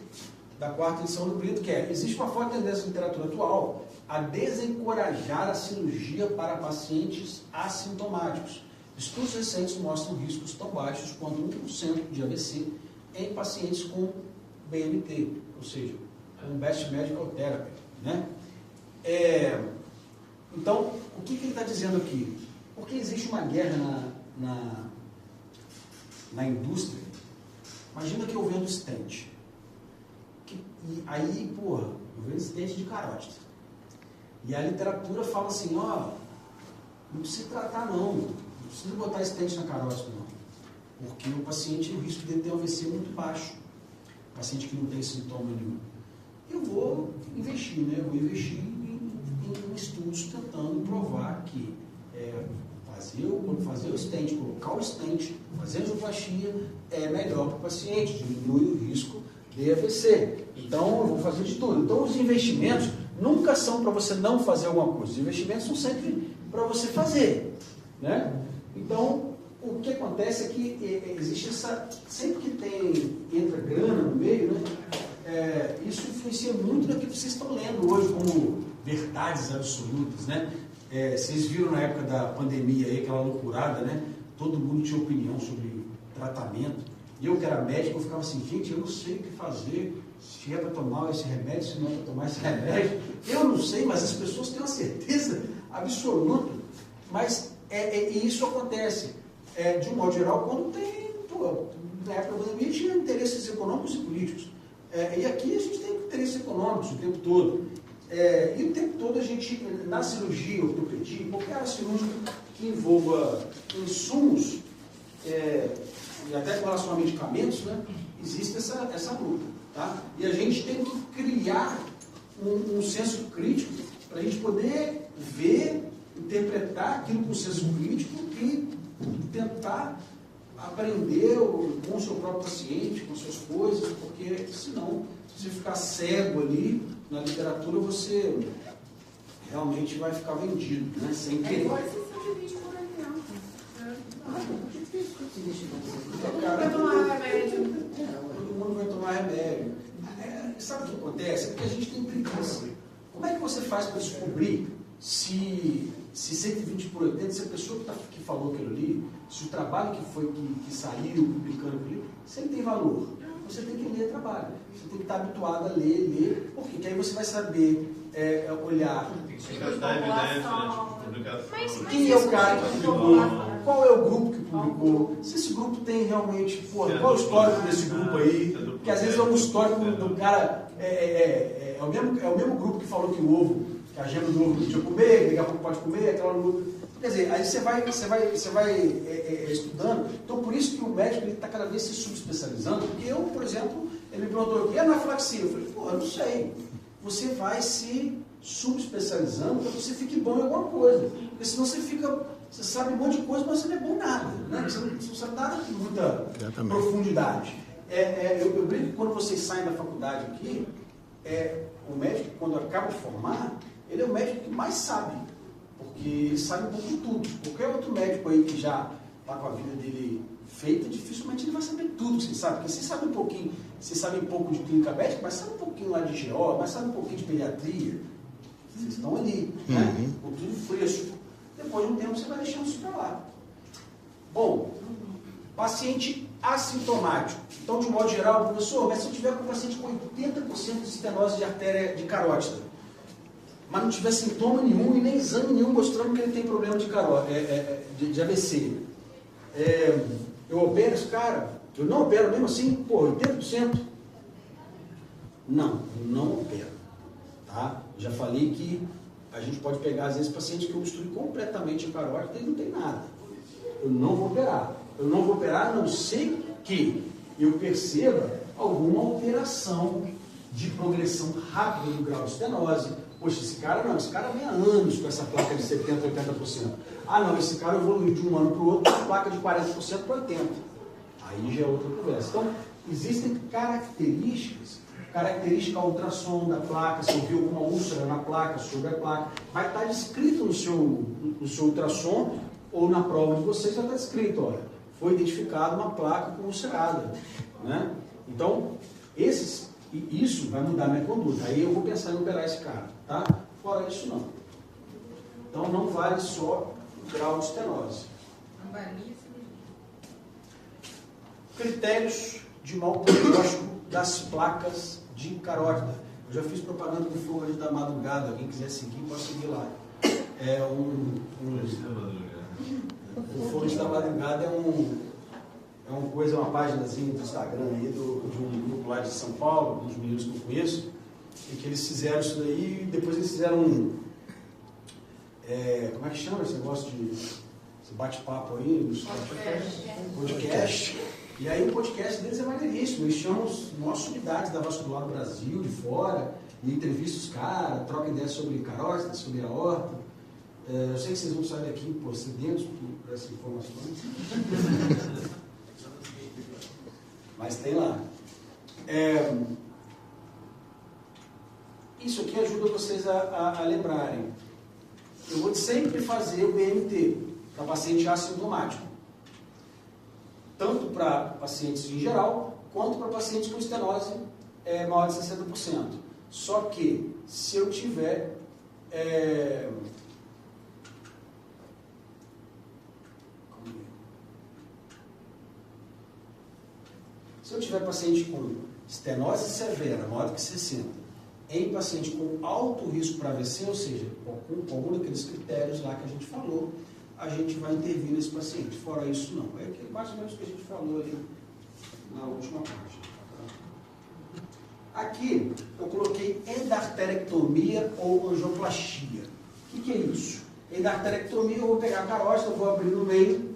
da 4ª edição do Brito, que existe uma forte tendência na literatura atual a desencorajar a cirurgia para pacientes assintomáticos. Estudos recentes mostram riscos tão baixos quanto 1% de AVC em pacientes com BMT, ou seja, com Best Medical Therapy, né? Então, o que ele está dizendo aqui? Porque existe uma guerra na indústria. Imagina que eu vendo stent. E aí, porra, eu vendo stent de carótida. E a literatura fala assim, não precisa tratar não precisa botar stent na carótida não. Porque o paciente, o risco dele ter um AVC é muito baixo. O paciente que não tem sintoma nenhum. Eu vou investir, né? Eu vou investir em estudos tentando provar que quando fazer o stent, colocar o stent, fazer a angioplastia é melhor para o paciente, diminui o risco de AVC. Então, eu vou fazer de tudo. Então, os investimentos nunca são para você não fazer alguma coisa. Os investimentos são sempre para você fazer, né? Então, o que acontece é que existe sempre que entra grana no meio, né? Isso influencia muito naquilo que vocês estão lendo hoje como verdades absolutas, né? Vocês viram na época da pandemia aí, aquela loucurada, né? Todo mundo tinha opinião sobre tratamento. E eu que era médico, eu ficava assim, gente, eu não sei o que fazer, se é para tomar esse remédio, se não é para tomar esse remédio. Eu não sei, mas as pessoas têm uma certeza absoluta. Mas isso acontece, de um modo geral, quando tem, na época da pandemia tinha interesses econômicos e políticos. E aqui a gente tem interesses econômicos o tempo todo. E o tempo todo a gente, na cirurgia, ortopedia, qualquer área cirúrgica que envolva insumos, e até com relação a medicamentos, né, existe essa luta. Tá? E a gente tem que criar um senso crítico para a gente poder ver, interpretar aquilo com senso crítico e tentar aprender com o seu próprio paciente, com suas coisas, porque senão, se você ficar cego ali na literatura, você realmente vai ficar vendido, né? Sem querer. Igual esse são de vídeo por aí, Vai tomar remédio. Todo mundo vai tomar remédio. Sabe o que acontece? É porque a gente tem preguiça. Como é que você faz para descobrir se 120 por 80, se a pessoa que falou aquilo ali, se o trabalho que saiu publicando aquilo ali, se ele tem valor? Você tem que ler trabalho. Você tem que estar habituado a ler, porque aí você vai saber olhar. Tem que chegar da evidência, né? Tipo, publicação. Quem é o cara que publicou? Qual é o grupo que publicou? Se esse grupo tem realmente, qual é o histórico desse grupo aí? Porque às vezes é um histórico do cara, é o mesmo grupo que falou que o ovo, que a gema do ovo não podia comer, daqui a pouco pode comer, aquela luta. Quer dizer, aí você vai estudando. Então, por isso que o médico está cada vez se subespecializando. Porque eu, por exemplo, ele me perguntou o que é anafilaxia? Eu falei, eu não sei. Você vai se subespecializando para que você fique bom em alguma coisa. Porque senão você sabe um monte de coisa, mas você não é bom em nada. Né? Você não sabe nada de muita profundidade. Eu brinco que quando vocês saem da faculdade aqui, o médico, quando acaba de formar, ele é o médico que mais sabe. Porque ele sabe um pouco de tudo. Qualquer outro médico aí que já está com a vida dele feita, dificilmente ele vai saber tudo que você sabe. Porque você sabe um pouquinho, você sabe um pouco de clínica médica, mas sabe um pouquinho lá de GO, mas sabe um pouquinho de pediatria. Vocês estão ali, né? Com tudo fresco. Depois de um tempo você vai deixando isso para lá. Bom, paciente assintomático. Então, de modo geral, professor, mas se eu tiver com um paciente com 80% de estenose de artéria de carótida, mas não tiver sintoma nenhum e nem exame nenhum mostrando que ele tem problema de de AVC. Eu opero esse cara? Eu não opero mesmo assim? Pô, 80%? Não, eu não opero. Tá? Já falei que a gente pode pegar, às vezes, pacientes que eu misturo completamente a carótida e não tem nada. Eu não vou operar. Eu não vou operar a não ser que eu perceba alguma alteração de progressão rápida do grau de estenose. Poxa, esse cara vem há anos com essa placa de 70%, 80%. Ah, não, esse cara evoluiu de um ano para o outro com placa de 40% para 80%. Aí já é outra conversa. Então, existem característica ultrassom da placa, se ouviu alguma úlcera na placa, sobre a placa, vai estar descrito no seu ultrassom ou na prova de vocês, vai estar descrito, olha, foi identificada uma placa com ulcerada, né? Então, isso vai mudar a minha conduta, aí eu vou pensar em operar esse cara, tá? Fora isso, não. Então, não vale só o grau de estenose. Critérios de mau prognóstico das placas de carótida. Eu já fiz propaganda do Flores da Madrugada, quem quiser seguir, pode seguir lá. O Flores da Madrugada é uma páginazinha do Instagram aí, de um grupo lá de São Paulo, dos meninos que eu conheço, e que eles fizeram isso daí, e depois eles fizeram como é que chama esse negócio de esse bate-papo aí? Podcast. E aí o podcast deles é maneiríssimo, eles chamam as maiores sumidades da vascular do Brasil, de fora, e entrevistam os caras, trocam ideias sobre carótida, sobre aorta. Eu sei que vocês vão sair daqui sedentos por essas informações. Mas tem lá. Isso aqui ajuda vocês a lembrarem. Eu vou sempre fazer o BMT para paciente assintomático. Tanto para pacientes em geral, quanto para pacientes com estenose maior de 60%. Só que, se eu tiver paciente com estenose severa, maior do que 60, em paciente com alto risco para AVC, ou seja, com algum daqueles critérios lá que a gente falou, a gente vai intervir nesse paciente. Fora isso, não. É mais ou menos o que a gente falou ali na última página. Aqui, eu coloquei endarterectomia ou angioplastia. O que é isso? Endarterectomia, eu vou pegar a carótida, vou abrir no meio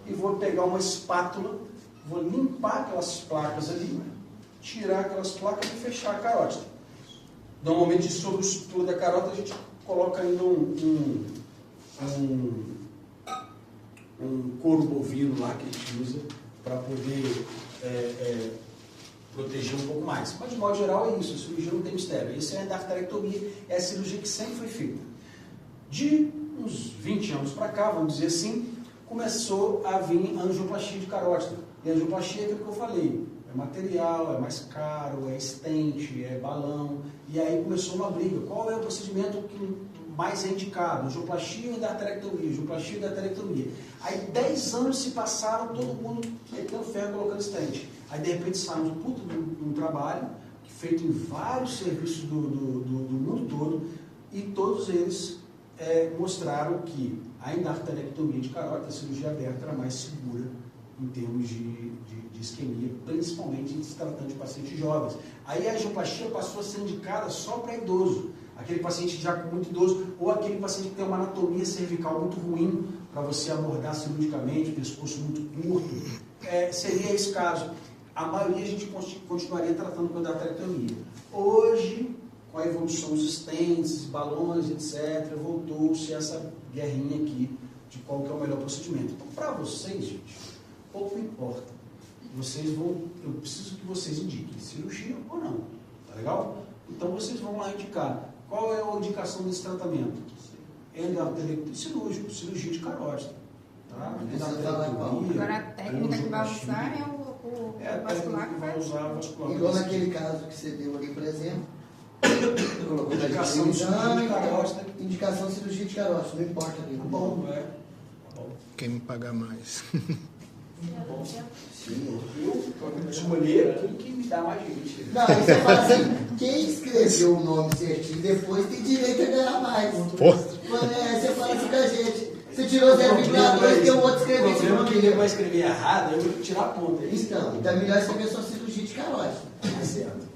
e vou pegar uma espátula, vou limpar aquelas placas ali, tirar aquelas placas e fechar a carótida. Normalmente, sobre o estrutura da carótida, a gente coloca ainda um couro bovino lá que a gente usa para poder proteger um pouco mais. Mas, de modo geral, é isso. A cirurgia não tem mistério. Isso é a endarterectomia, é a cirurgia que sempre foi feita. De uns 20 anos para cá, vamos dizer assim, começou a vir a angioplastia de carótida. E a angioplastia é aquilo que eu falei. É material, é mais caro, é stent, é balão. E aí começou uma briga. Qual é o procedimento que mais é indicado? Angioplastia ou endarterectomia? Angioplastia ou endarterectomia? Aí 10 anos se passaram, todo mundo metendo ferro, colocando stent. Aí de repente saiu um trabalho feito em vários serviços do mundo todo, e todos eles mostraram que a endarterectomia de carótida, a cirurgia aberta, era mais segura em termos de isquemia, principalmente se tratando de pacientes jovens. Aí a angioplastia passou a ser indicada só para idoso, aquele paciente já com muito idoso, ou aquele paciente que tem uma anatomia cervical muito ruim, para você abordar cirurgicamente, pescoço muito curto, seria esse caso. A maioria a gente continuaria tratando com endarterectomia. Hoje, com a evolução dos stents, balões, etc., voltou-se essa guerrinha aqui de qual que é o melhor procedimento. Então, para vocês, gente, pouco importa. Eu preciso que vocês indiquem cirurgia ou não. Tá legal? Então, vocês vão lá indicar. Qual é a indicação desse tratamento? Endarterectomia cirúrgico, cirurgia de carótida. Tá? Agora, a técnica que vai usar é o vascular que vai usar. Igual naquele caso que você deu ali, por exemplo, colocou indicação de cirurgia de carótida. Indicação de cirurgia de carótida, não importa ali. Tá bom, Quem me pagar mais. Eu escolher aquilo que me dá mais gente. Não, aí você fala assim, quem escreveu o nome certinho depois tem direito a ganhar mais. Aí você fala assim com a gente. Você tirou 0,2 e o outro escreveu esse problema nome que ele dele. vai escrever errado, eu vou tirar a ponta. Então é melhor escrever só cirurgia de carote. Tá certo.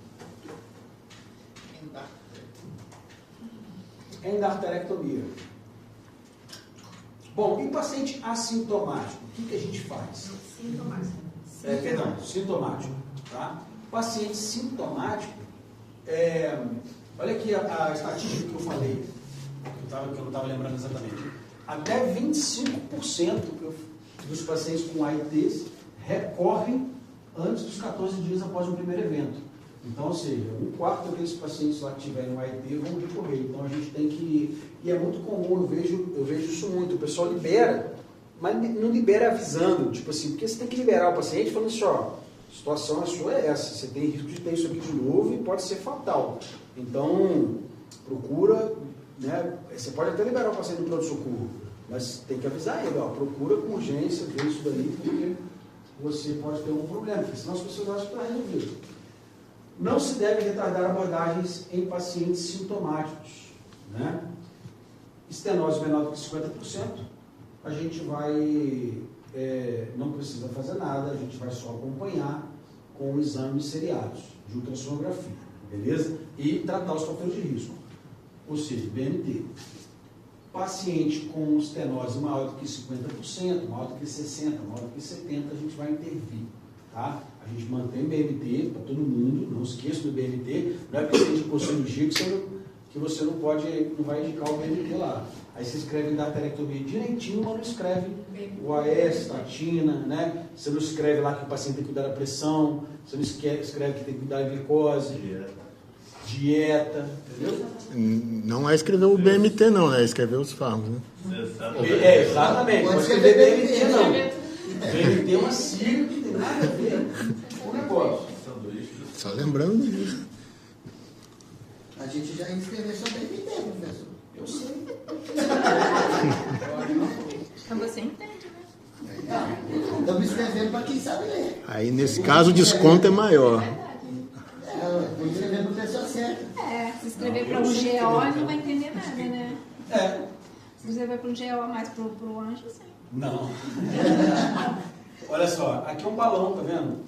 Endarterectomia. Bom, e paciente assintomático, o que a gente faz? Sintomático. Tá? Paciente sintomático, olha aqui a estatística que eu falei, que eu não estava lembrando exatamente. Até 25% dos pacientes com AITs recorrem antes dos 14 dias após o primeiro evento. Então, ou seja, 1/4 daqueles pacientes lá que tiverem um AIT vão recorrer. Então, a gente tem que... E é muito comum, eu vejo isso muito. O pessoal libera, mas não libera avisando. Tipo assim, porque você tem que liberar o paciente falando assim, ó, a situação sua é essa. Você tem risco de ter isso aqui de novo e pode ser fatal. Então, procura... Né? Você pode até liberar o paciente do pronto-socorro, mas tem que avisar ele, ó, procura com urgência, ver isso daí, porque você pode ter algum problema, porque senão as pessoas acham que está resolvido. Não se deve retardar abordagens em pacientes sintomáticos. Né? Estenose menor do que 50%, a gente vai, não precisa fazer nada, a gente vai só acompanhar com exames seriados de ultrassonografia, beleza? E tratar os fatores de risco. Ou seja, BNT. Paciente com estenose maior do que 50%, maior do que 60%, maior do que 70%, a gente vai intervir. Tá? A gente mantém BNT para todo mundo, não esqueça do BNT, não é porque você indicou cirurgia que você não vai indicar o BNT lá. Aí você escreve endarterectomia direitinho, mas não escreve o AS, statina, né? Você não escreve lá que o paciente tem que cuidar da pressão, você não escreve que tem que cuidar da glicose. Dieta, entendeu? Não é escrever o BMT não, né? É escrever os fármacos, né? Exatamente, pode escrever BMT não. BMT é uma sigla que não tem nada a ver com o negócio. Só lembrando disso. A gente já ia escrever só BMT, professor. Eu sei. Então você entende, né? Estamos escrevendo para quem sabe ler. Aí nesse caso o desconto é maior. Vou escrever para a pessoa certa. Se escrever para um GO, ele não vai entender nada, né? Se escrever para um GO mais para o anjo, sim. Não. Olha só, aqui é um balão, tá vendo?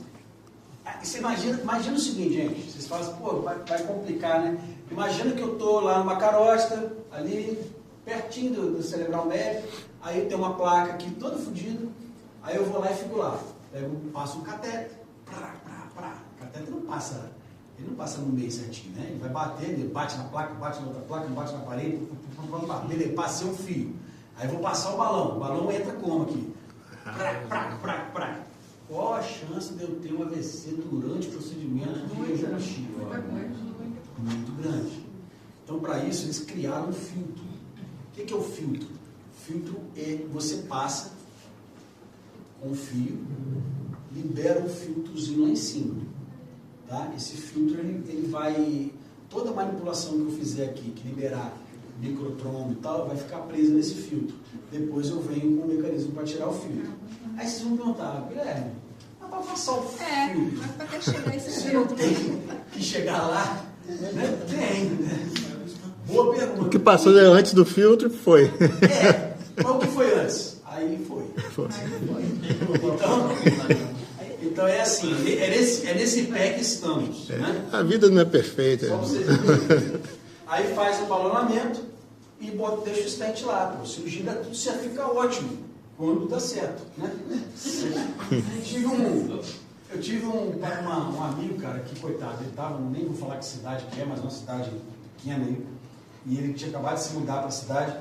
Você imagina o seguinte, gente. Vocês falam assim, pô, vai complicar, né? Imagina que eu estou lá numa carótida, ali, pertinho do cerebral médio, aí tem uma placa aqui toda fodida, aí eu vou lá e fico lá. Passo um catéter, o catéter não passa, ele não passa no meio certinho, né? Ele vai bater, ele bate na placa, bate na outra placa, bate na parede, beleza, passei um fio. Aí eu vou passar o balão entra como aqui? Qual a chance de eu ter um AVC durante o procedimento de reumatismo? Muito grande. Então, para isso, eles criaram um filtro. O que é o filtro? O filtro é você passa com o fio, libera um filtrozinho lá em cima. Tá? Esse filtro, ele vai... Toda manipulação que eu fizer aqui, que liberar microtrombo e tal, vai ficar presa nesse filtro. Depois eu venho com o mecanismo para tirar o filtro. Aí vocês vão perguntar, Guilherme, mas para passar o filtro? Mas para que chegar esse Você não tem que chegar lá? Né? Tem, né? Boa pergunta. O que passou antes do filtro foi. Mas o que foi antes? Aí foi. Então é assim, é nesse pé que estamos. Né? A vida não é perfeita. Só pra vocês entenderem. Aí faz o balonamento e deixa o stent lá. Pô. Cirurgia dá tudo certo, fica ótimo. Quando dá certo. Né? Eu tive um amigo, cara, que coitado, ele estava, nem vou falar que cidade que é, mas uma cidade pequena aí, e ele tinha acabado de se mudar para a cidade,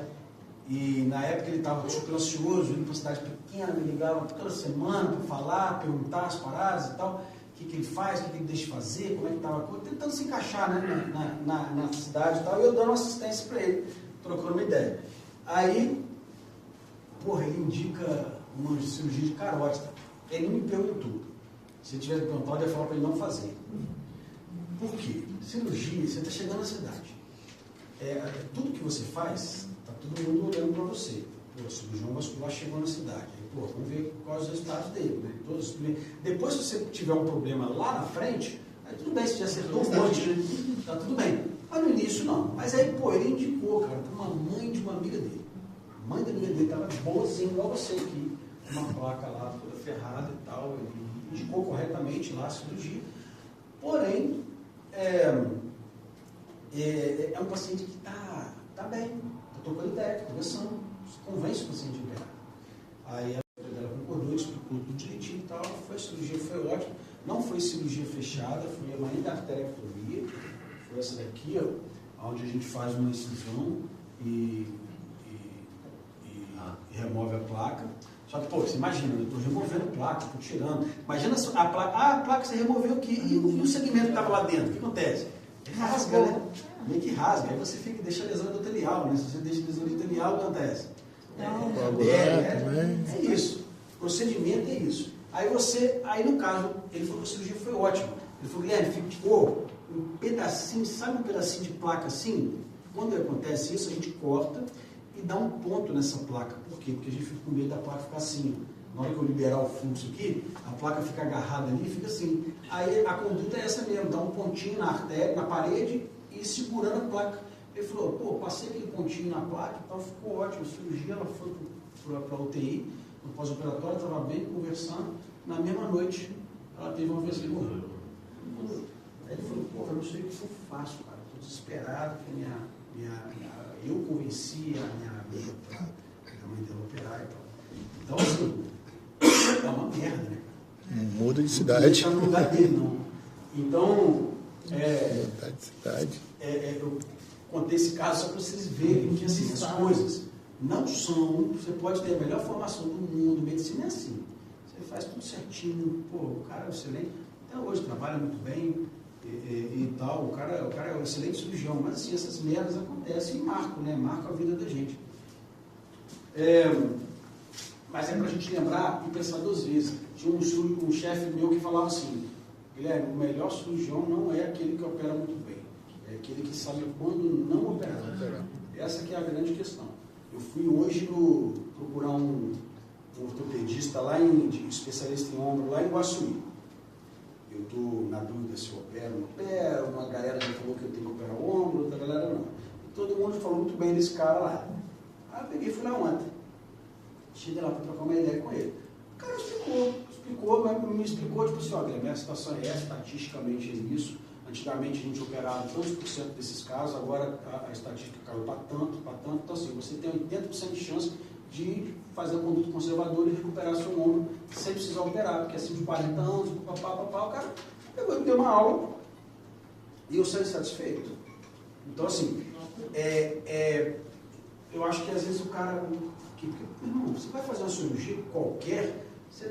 e na época ele estava super ansioso, indo para uma cidade pequena, me ligava toda semana para falar, perguntar as paradas e tal, o que ele faz, o que ele deixa de fazer, como é que estava a coisa, tentando se encaixar, né, na cidade e tal, e eu dando assistência para ele, trocando uma ideia. Aí, porra, ele indica uma cirurgia de carótida. Ele me perguntou. Se ele tivesse perguntado, eu ia falar para ele não fazer. Por quê? Cirurgia, você está chegando na cidade. Tudo que você faz, está todo mundo olhando para você. o cirurgião vascular chegou na cidade. Aí, pô, vamos ver quais os resultados dele. Né? Depois, se você tiver um problema lá na frente, aí tudo bem, você já acertou um monte, né? Tá tudo bem. Mas no início não. Mas aí, pô, ele indicou, cara, para uma mãe de uma amiga dele. A mãe da amiga dele estava boazinha, igual você aqui, com uma placa lá toda ferrada e tal. Ele indicou corretamente lá a cirurgia. Porém, é um paciente que tá bem, está tocando ideia, conversando, convence o paciente de operar. Aí ela concordou, explicou tudo direitinho e tal, a cirurgia foi ótima, não foi cirurgia fechada, foi a manidacterectomia, foi essa daqui, ó, onde a gente faz uma incisão e remove a placa. Só que, pô, você imagina, eu estou removendo placa, estou tirando. Imagina a placa você removeu aqui e o segmento que estava lá dentro, o que acontece? Rasga, né? Meio que rasga. Aí você deixa a lesão endotelial, né? Se você deixa a lesão endotelial, o que acontece? É isso. O procedimento é isso. Aí no caso, ele falou que a cirurgia foi ótima. Ele falou, Guilherme, ficou um pedacinho, sabe um pedacinho de placa assim? Quando acontece isso, a gente corta e dá um ponto nessa placa. Por quê? Porque a gente fica com medo da placa ficar assim. Na hora que eu liberar o fluxo aqui, a placa fica agarrada ali e fica assim. Aí a conduta é essa mesmo, dá um pontinho na artéria, na parede e segurando a placa. Ele falou, pô, passei aquele pontinho na placa e tal, ficou ótimo. A cirurgia, ela foi para a UTI, no pós-operatório, estava bem, conversando. Na mesma noite, ela teve uma vez que morreu. Aí ele falou, pô, eu não sei o que eu faço, cara. Estou desesperado, porque eu convenci a minha amiga, a mãe dela operar e tal. Então, assim, é uma merda, né? Muda de cidade. Não está no lugar dele, não. Então, Muda de cidade. eu contei esse caso só para vocês verem que assim, as coisas não são. Você pode ter a melhor formação do mundo, medicina é assim. Você faz tudo certinho, pô, o cara é excelente. Até hoje trabalha muito bem e tal. O cara é um excelente cirurgião, mas assim, essas merdas acontecem e marcam, né? Marcam a vida da gente. Mas é para a gente lembrar e pensar duas vezes. Tinha um chefe meu que falava assim, Guilherme, o melhor cirurgião não é aquele que opera muito bem, é aquele que sabe quando não operar. Essa que é a grande questão. Eu fui hoje procurar um ortopedista lá, especialista em ombro, lá em Guaçuí. Eu estou na dúvida se eu opero ou não opero, uma galera já falou que eu tenho que operar o ombro, outra galera não. E todo mundo falou muito bem desse cara lá. Aí eu peguei e fui lá ontem. Cheguei lá para trocar uma ideia com ele. O cara explicou, mas me explicou, tipo assim, olha, minha situação é essa, estatisticamente é isso. Antigamente a gente operava tantos por cento desses casos, agora a estatística caiu para tanto. Então assim, você tem 80% de chance de fazer a conduta conservadora e recuperar seu ombro sem precisar operar, porque assim de 40 anos, o cara pegou e me deu uma aula e eu saí satisfeito. Então assim, eu acho que às vezes o cara... Irmão, você vai fazer uma cirurgia qualquer,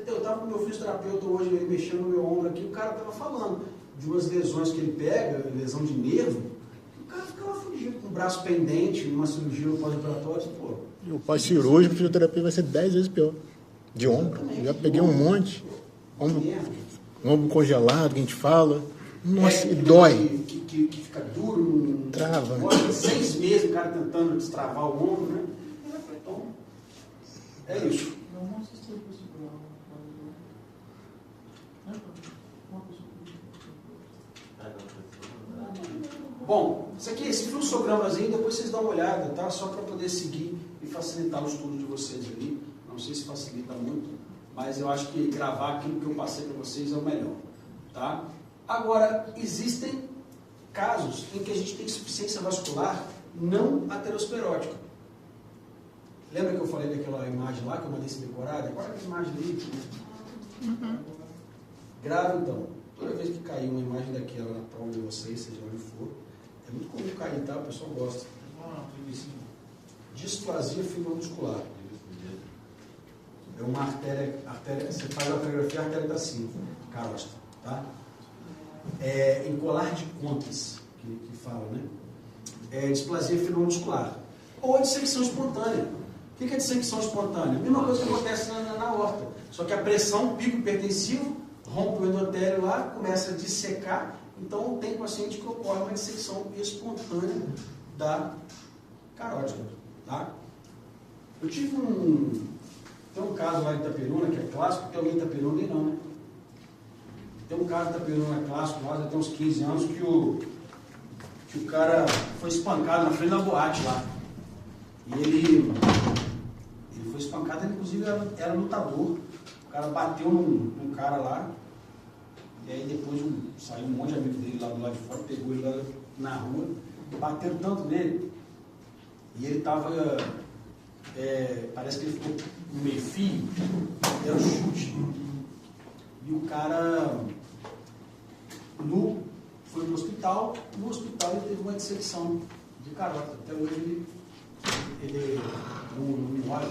eu estava com o meu fisioterapeuta hoje, ele mexendo no meu ombro aqui, o cara estava falando de umas lesões que ele pega, lesão de nervo, o cara ficava fugindo com o braço pendente, numa cirurgia pós-operatória, pô. E o pós-cirúrgico, a fisioterapia vai ser 10 vezes pior. De ombro. Já peguei um monte. Ombro congelado, que a gente fala. Nossa, e dói. Que fica duro. Trava. 6 meses o cara tentando destravar o ombro, né? Então, é isso. Bom, esse fluxogramazinho, depois vocês dão uma olhada, tá? Só para poder seguir e facilitar o estudo de vocês ali. Não sei se facilita muito, mas eu acho que gravar aquilo que eu passei para vocês é o melhor, tá? Agora, existem casos em que a gente tem insuficiência vascular não aterosclerótica. Lembra que eu falei daquela imagem lá que eu mandei se decorada? Agora que imagem ali? Grave então. Toda vez que cair uma imagem daquela na prova de vocês, seja onde for, é muito comum cair, tá? O pessoal gosta. Displasia fibromuscular. É uma artéria, você faz a arteriografia, a artéria está assim, carosta, tá? Em colar de contas, que fala, né? Displasia fibromuscular. Ou dissecção espontânea. O que é dissecção espontânea? A mesma coisa que acontece na aorta. Só que a pressão, pico hipertensivo, rompe o endotélio lá, começa a dissecar. Então, tem paciente que ocorre uma dissecção espontânea da carótida. Tá? Eu tive tem um caso lá em Itaperuna, que é clássico, tem alguém em Itaperuna aí não, né? Tem um caso em Itaperuna clássico, lá já tem uns 15 anos, que o cara foi espancado na frente da boate lá. E ele foi espancado, ele, inclusive era lutador. O cara bateu num cara lá, e aí depois saiu um monte de amigo dele lá do lado de fora, pegou ele lá na rua, bateram tanto nele, e ele tava, parece que ele ficou no meio fio, era um chute. E o cara foi pro hospital, no hospital ele teve uma dissecção de carota. Até hoje ele não morre,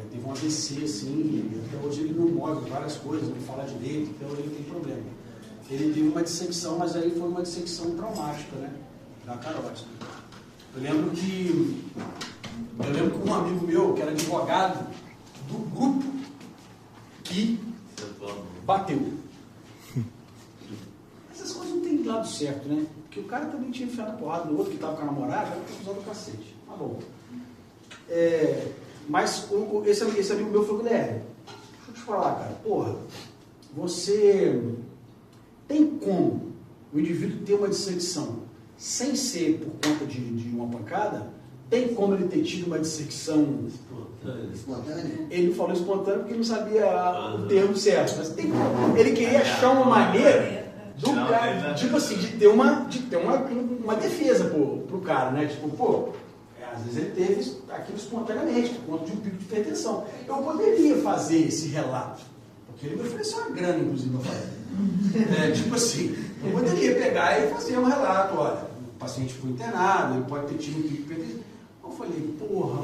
teve um AVC assim, e até hoje ele não morre, várias coisas, não fala direito, até hoje ele tem problema. Ele teve uma dissecção, mas aí foi uma dissecção traumática, né, da carótida. Eu lembro que um amigo meu, que era advogado do grupo que bateu. Essas coisas não tem lado certo, né? Porque o cara também tinha enfiado a porrada no outro que estava com a namorada, era confusão do cacete. Tá bom. Mas esse amigo meu falou, Guilherme, deixa eu te falar, cara, porra, você tem como o indivíduo ter uma dissecção sem ser por conta de uma pancada? Tem como ele ter tido uma dissecção Espontânea? Ele não falou espontâneo porque ele não sabia o termo certo, mas tem como. Ele queria achar uma maneira do cara, tipo assim, de ter uma defesa pro cara, né? Tipo, pô, às vezes ele teve aquilo espontaneamente, por conta de um pico de hipertensão. Eu poderia fazer esse relato, porque ele me ofereceu uma grana, inclusive, pra fazer. Tipo assim, eu poderia pegar e fazer um relato, olha, o paciente foi internado, ele pode ter tido um pico de hipertensão. Eu falei, porra,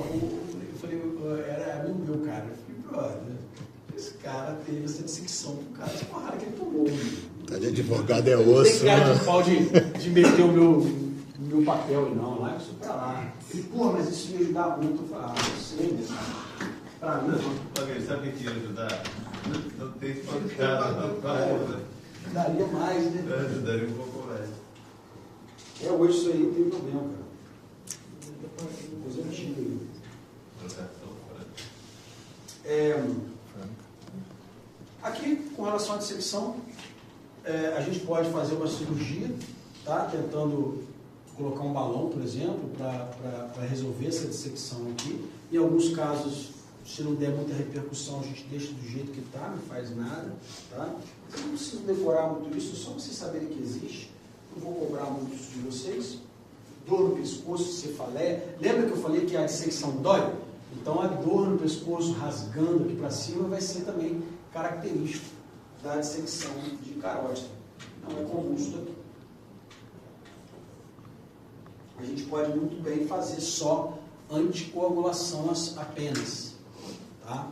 era amigo meu, cara. Eu falei, brother, esse cara teve essa dissecção do cara, essa porrada que ele tomou. Tá de advogado é osso. Tem cara de pau de meter o meu papel, não, lá, isso pra lá. Ele, pô, mas isso ia ajudar muito. Eu falei, não sei, né? Pra mim, sabe o que ia ajudar? Não tem espancado. daria mais, né? Ajudaria um pouco mais. Hoje isso aí não tem problema, cara. Coisa antiga aí. Aqui, com relação à dissecção, a gente pode fazer uma cirurgia, tá? Tentando colocar um balão, por exemplo, para resolver essa dissecção aqui. Em alguns casos, se não der muita repercussão, a gente deixa do jeito que está, não faz nada, tá? Eu não preciso decorar muito isso, só vocês saberem que existe. Não vou cobrar muito de vocês. Dor no pescoço, cefaleia. Lembra que eu falei que a dissecção dói? Então a dor no pescoço rasgando aqui para cima vai ser também característico da dissecção de carótida. Não é comum isso daqui. A gente pode muito bem fazer só anticoagulação apenas. Tá?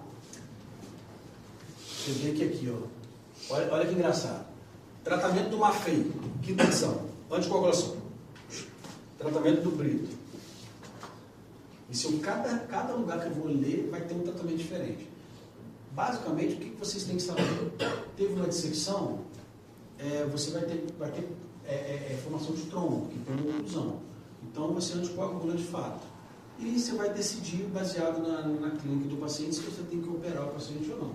Você vê que aqui, ó. Olha que engraçado. Tratamento do Mafei. Quinta edição. Anticoagulação. Tratamento do Brito. Isso, cada lugar que eu vou ler vai ter um tratamento diferente. Basicamente, o que vocês têm que saber? Teve uma dissecção, você vai ter formação de trombo, que tem uma oclusão. Então, você anticoagula de fato. E você vai decidir, baseado na clínica do paciente, se você tem que operar o paciente ou não.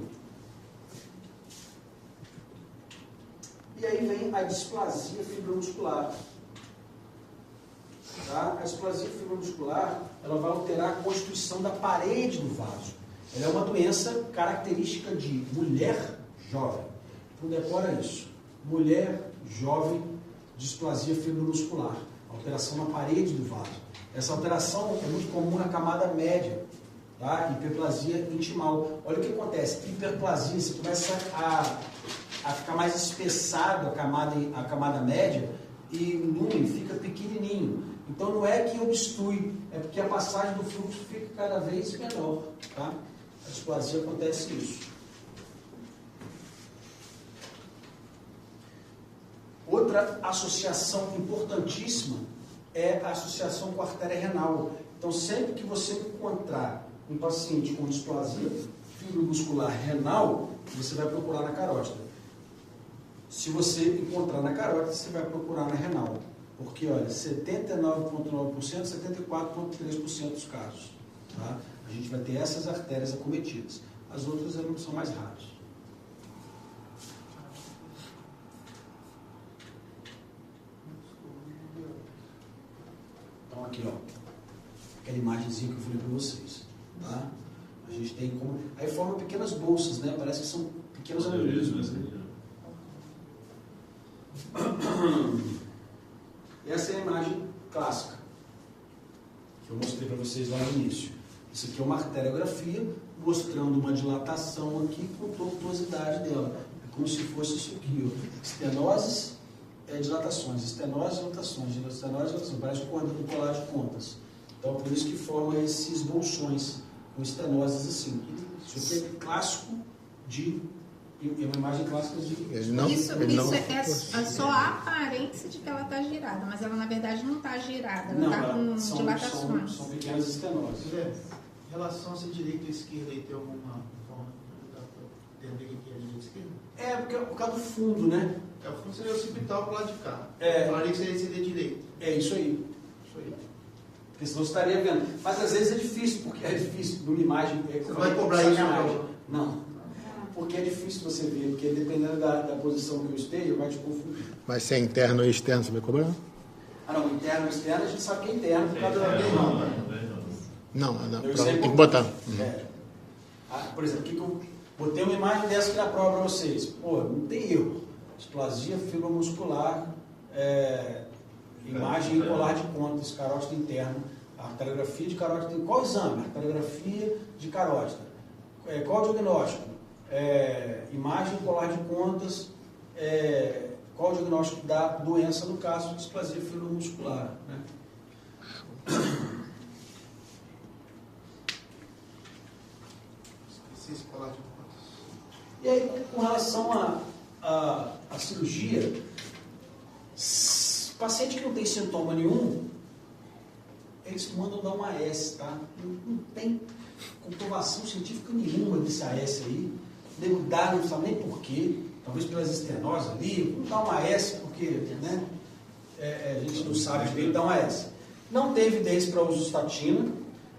E aí vem a displasia fibromuscular. Tá? A displasia fibromuscular, ela vai alterar a constituição da parede do vaso. Ela é uma doença característica de mulher jovem. Então decora isso. Mulher jovem, displasia fibromuscular. Alteração na parede do vaso. Essa alteração é muito comum na camada média. Tá? Hiperplasia intimal. Olha o que acontece. Hiperplasia, você começa a ficar mais espessado a camada média e o lumen fica pequenininho. Então não é que obstrui, é porque a passagem do fluxo fica cada vez menor. Tá? A displasia acontece isso. Outra associação importantíssima é a associação com a artéria renal. Então sempre que você encontrar um paciente com displasia fibromuscular renal, você vai procurar na carótida. Se você encontrar na carótida, você vai procurar na renal. Porque, olha, 79,9%, 74,3% dos casos. Tá? A gente vai ter essas artérias acometidas. As outras são mais raras. Então aqui, ó, aquela imagenzinha que eu falei para vocês, tá? A gente tem como... Aí forma pequenas bolsas, né? Parece que são pequenos aneurismas, né? Essa é a imagem clássica que eu mostrei para vocês lá no início. Isso aqui é uma arteriografia mostrando uma dilatação aqui com tortuosidade dela. É como se fosse isso aqui, ó. Estenoses, dilatações, estenoses, dilatações, estenoses, dilatações. Parece um colar de contas. Então, por isso que forma esses bolsões com estenoses assim. Isso aqui é clássico de... É uma imagem clássica de... Isso é só a aparência de que ela está girada, mas ela na verdade não está girada, ela está com dilatações. São pequenas estenoses. Em relação a ser direito ou esquerda, aí tem alguma forma de entender o que é direito e esquerda? É, porque é por causa do fundo, né? O fundo seria o occipital para o lado de cá. É. Falaria que seria direito. É isso aí. Porque senão você estaria vendo. Mas às vezes é difícil, porque é difícil de uma imagem... Você vai cobrar isso? Não. Porque é difícil você ver, porque dependendo da posição que eu esteja, vai te confundir. Mas se é interno ou externo, você vai cobrar? Ah, não, interno ou externo, a gente sabe que é interno por causa da lei, não. Eu Tem que botar. Por exemplo, aqui que eu botei uma imagem dessa aqui na prova para vocês. Pô, não tem erro. Displasia fibromuscular, imagem em colar de contas, carótida interno, arteriografia de carótida. Qual exame? Arteriografia de carótida. Qual o diagnóstico? Imagem colar de contas, qual o diagnóstico da doença no caso de displasia fibromuscular, né? Esqueci esse colar de contas. E aí, com relação à cirurgia, paciente que não tem sintoma nenhum, eles mandam dar uma AS, tá? Não tem comprovação científica nenhuma desse AS aí. Nego dá, não sabe nem porquê, talvez pelas estenoses ali, vamos dar uma AS porque, né, a gente não sabe direito, dá uma AS. Não tem evidência para uso de estatina,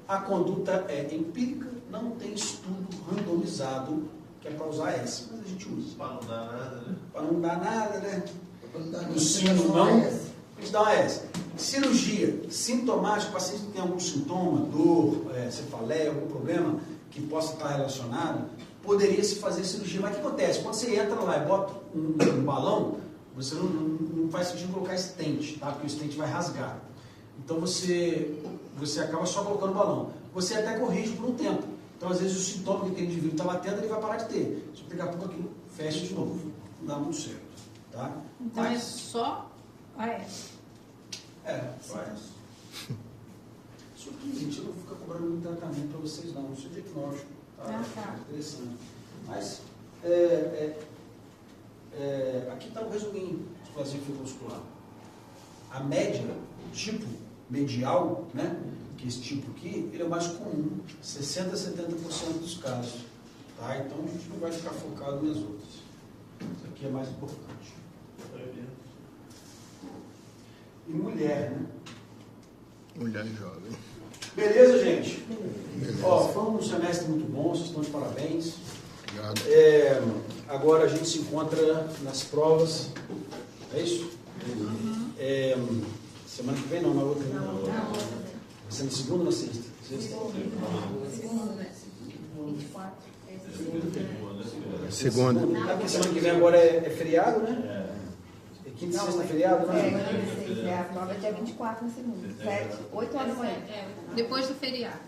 a conduta é empírica, não tem estudo randomizado que é para usar AS, mas a gente usa. Para não dar nada, né? Para não dar nada, né? No No sino não, a gente dá uma AS. Cirurgia, sintomática, paciente que tem algum sintoma, dor, cefaleia, algum problema que possa estar relacionado, poderia se fazer cirurgia. Mas o que acontece? Quando você entra lá e bota um balão, você não faz sentido colocar stent, tá? Porque o stent vai rasgar. Então você acaba só colocando o balão. Você até corrige por um tempo. Então às vezes o sintoma que aquele indivíduo está latendo, ele vai parar de ter. Só que daqui a pouco aquilo fecha de novo. Não dá muito certo. Tá? Então é só AS. Só AS. Isso aqui, gente, eu não vou ficar cobrando muito tratamento para vocês não. Isso é diagnóstico. Tá? Interessante. Mas aqui está o resuminho de displasia fibromuscular. A média, o tipo medial, né, que esse tipo aqui, ele é o mais comum, 60% a 70% dos casos. Tá? Então a gente não vai ficar focado nas outras. Isso aqui é mais importante. E mulher, né? Mulher jovem. Beleza, gente? Beleza. Ó, foi um semestre muito bom, vocês estão de parabéns. Obrigado. Agora a gente se encontra nas provas. É isso? Semana que vem não, na outra. Vai ser na segunda ou na sexta? Sexta. Segunda. Porque semana que vem agora é feriado, né? É quinta e sexta feriado, né? A prova é dia 24 na segunda. 8 horas da manhã. Depois do feriado.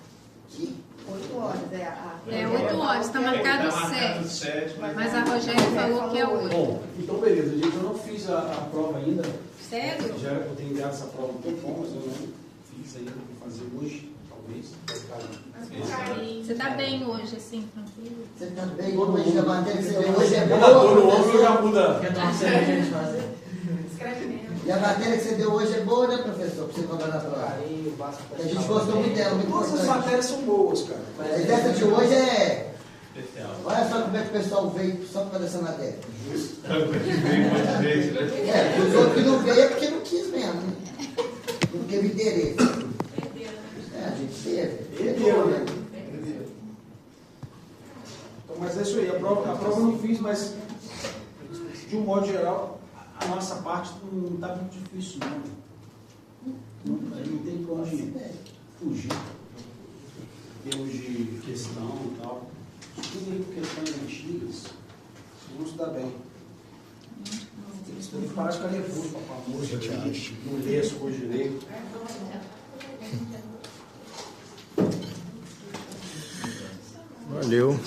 8 horas, 8 horas, está marcado 7. Mas a Rogéria falou que é 8. Bom, então beleza, gente, eu não fiz a prova ainda. Sério? Já eu tenho enviado essa prova um tempão, mas eu não fiz ainda, vou fazer hoje, talvez. Você está bem hoje, assim, tranquilo? Você está bem hoje, a matéria que você deu hoje é Cada dor no boa, ombro já professor. muda. Escreve mesmo. E a matéria que você deu hoje é boa, né, professor? Para você cobrar na prova. A gente gostou muito dela, muito Todas as importante. matérias são boas, cara. Mas essa de hoje é... Especial. Olha só como é que o pessoal veio só por causa dessa matéria. Veio né? Os outros que não veio é porque não quis mesmo, né? Não teve interesse. A gente teve. Perdeu, né? Então, mas é isso aí, a prova eu não fiz, mas de um modo geral, a nossa parte não está muito difícil, não. Não tem para onde fugir. Em termos de questão e tal. Tudo aí por questões antigas, vamos estudar bem. Tem que parar de ficar nervoso para falar música, não ler as coisas direito. Valeu.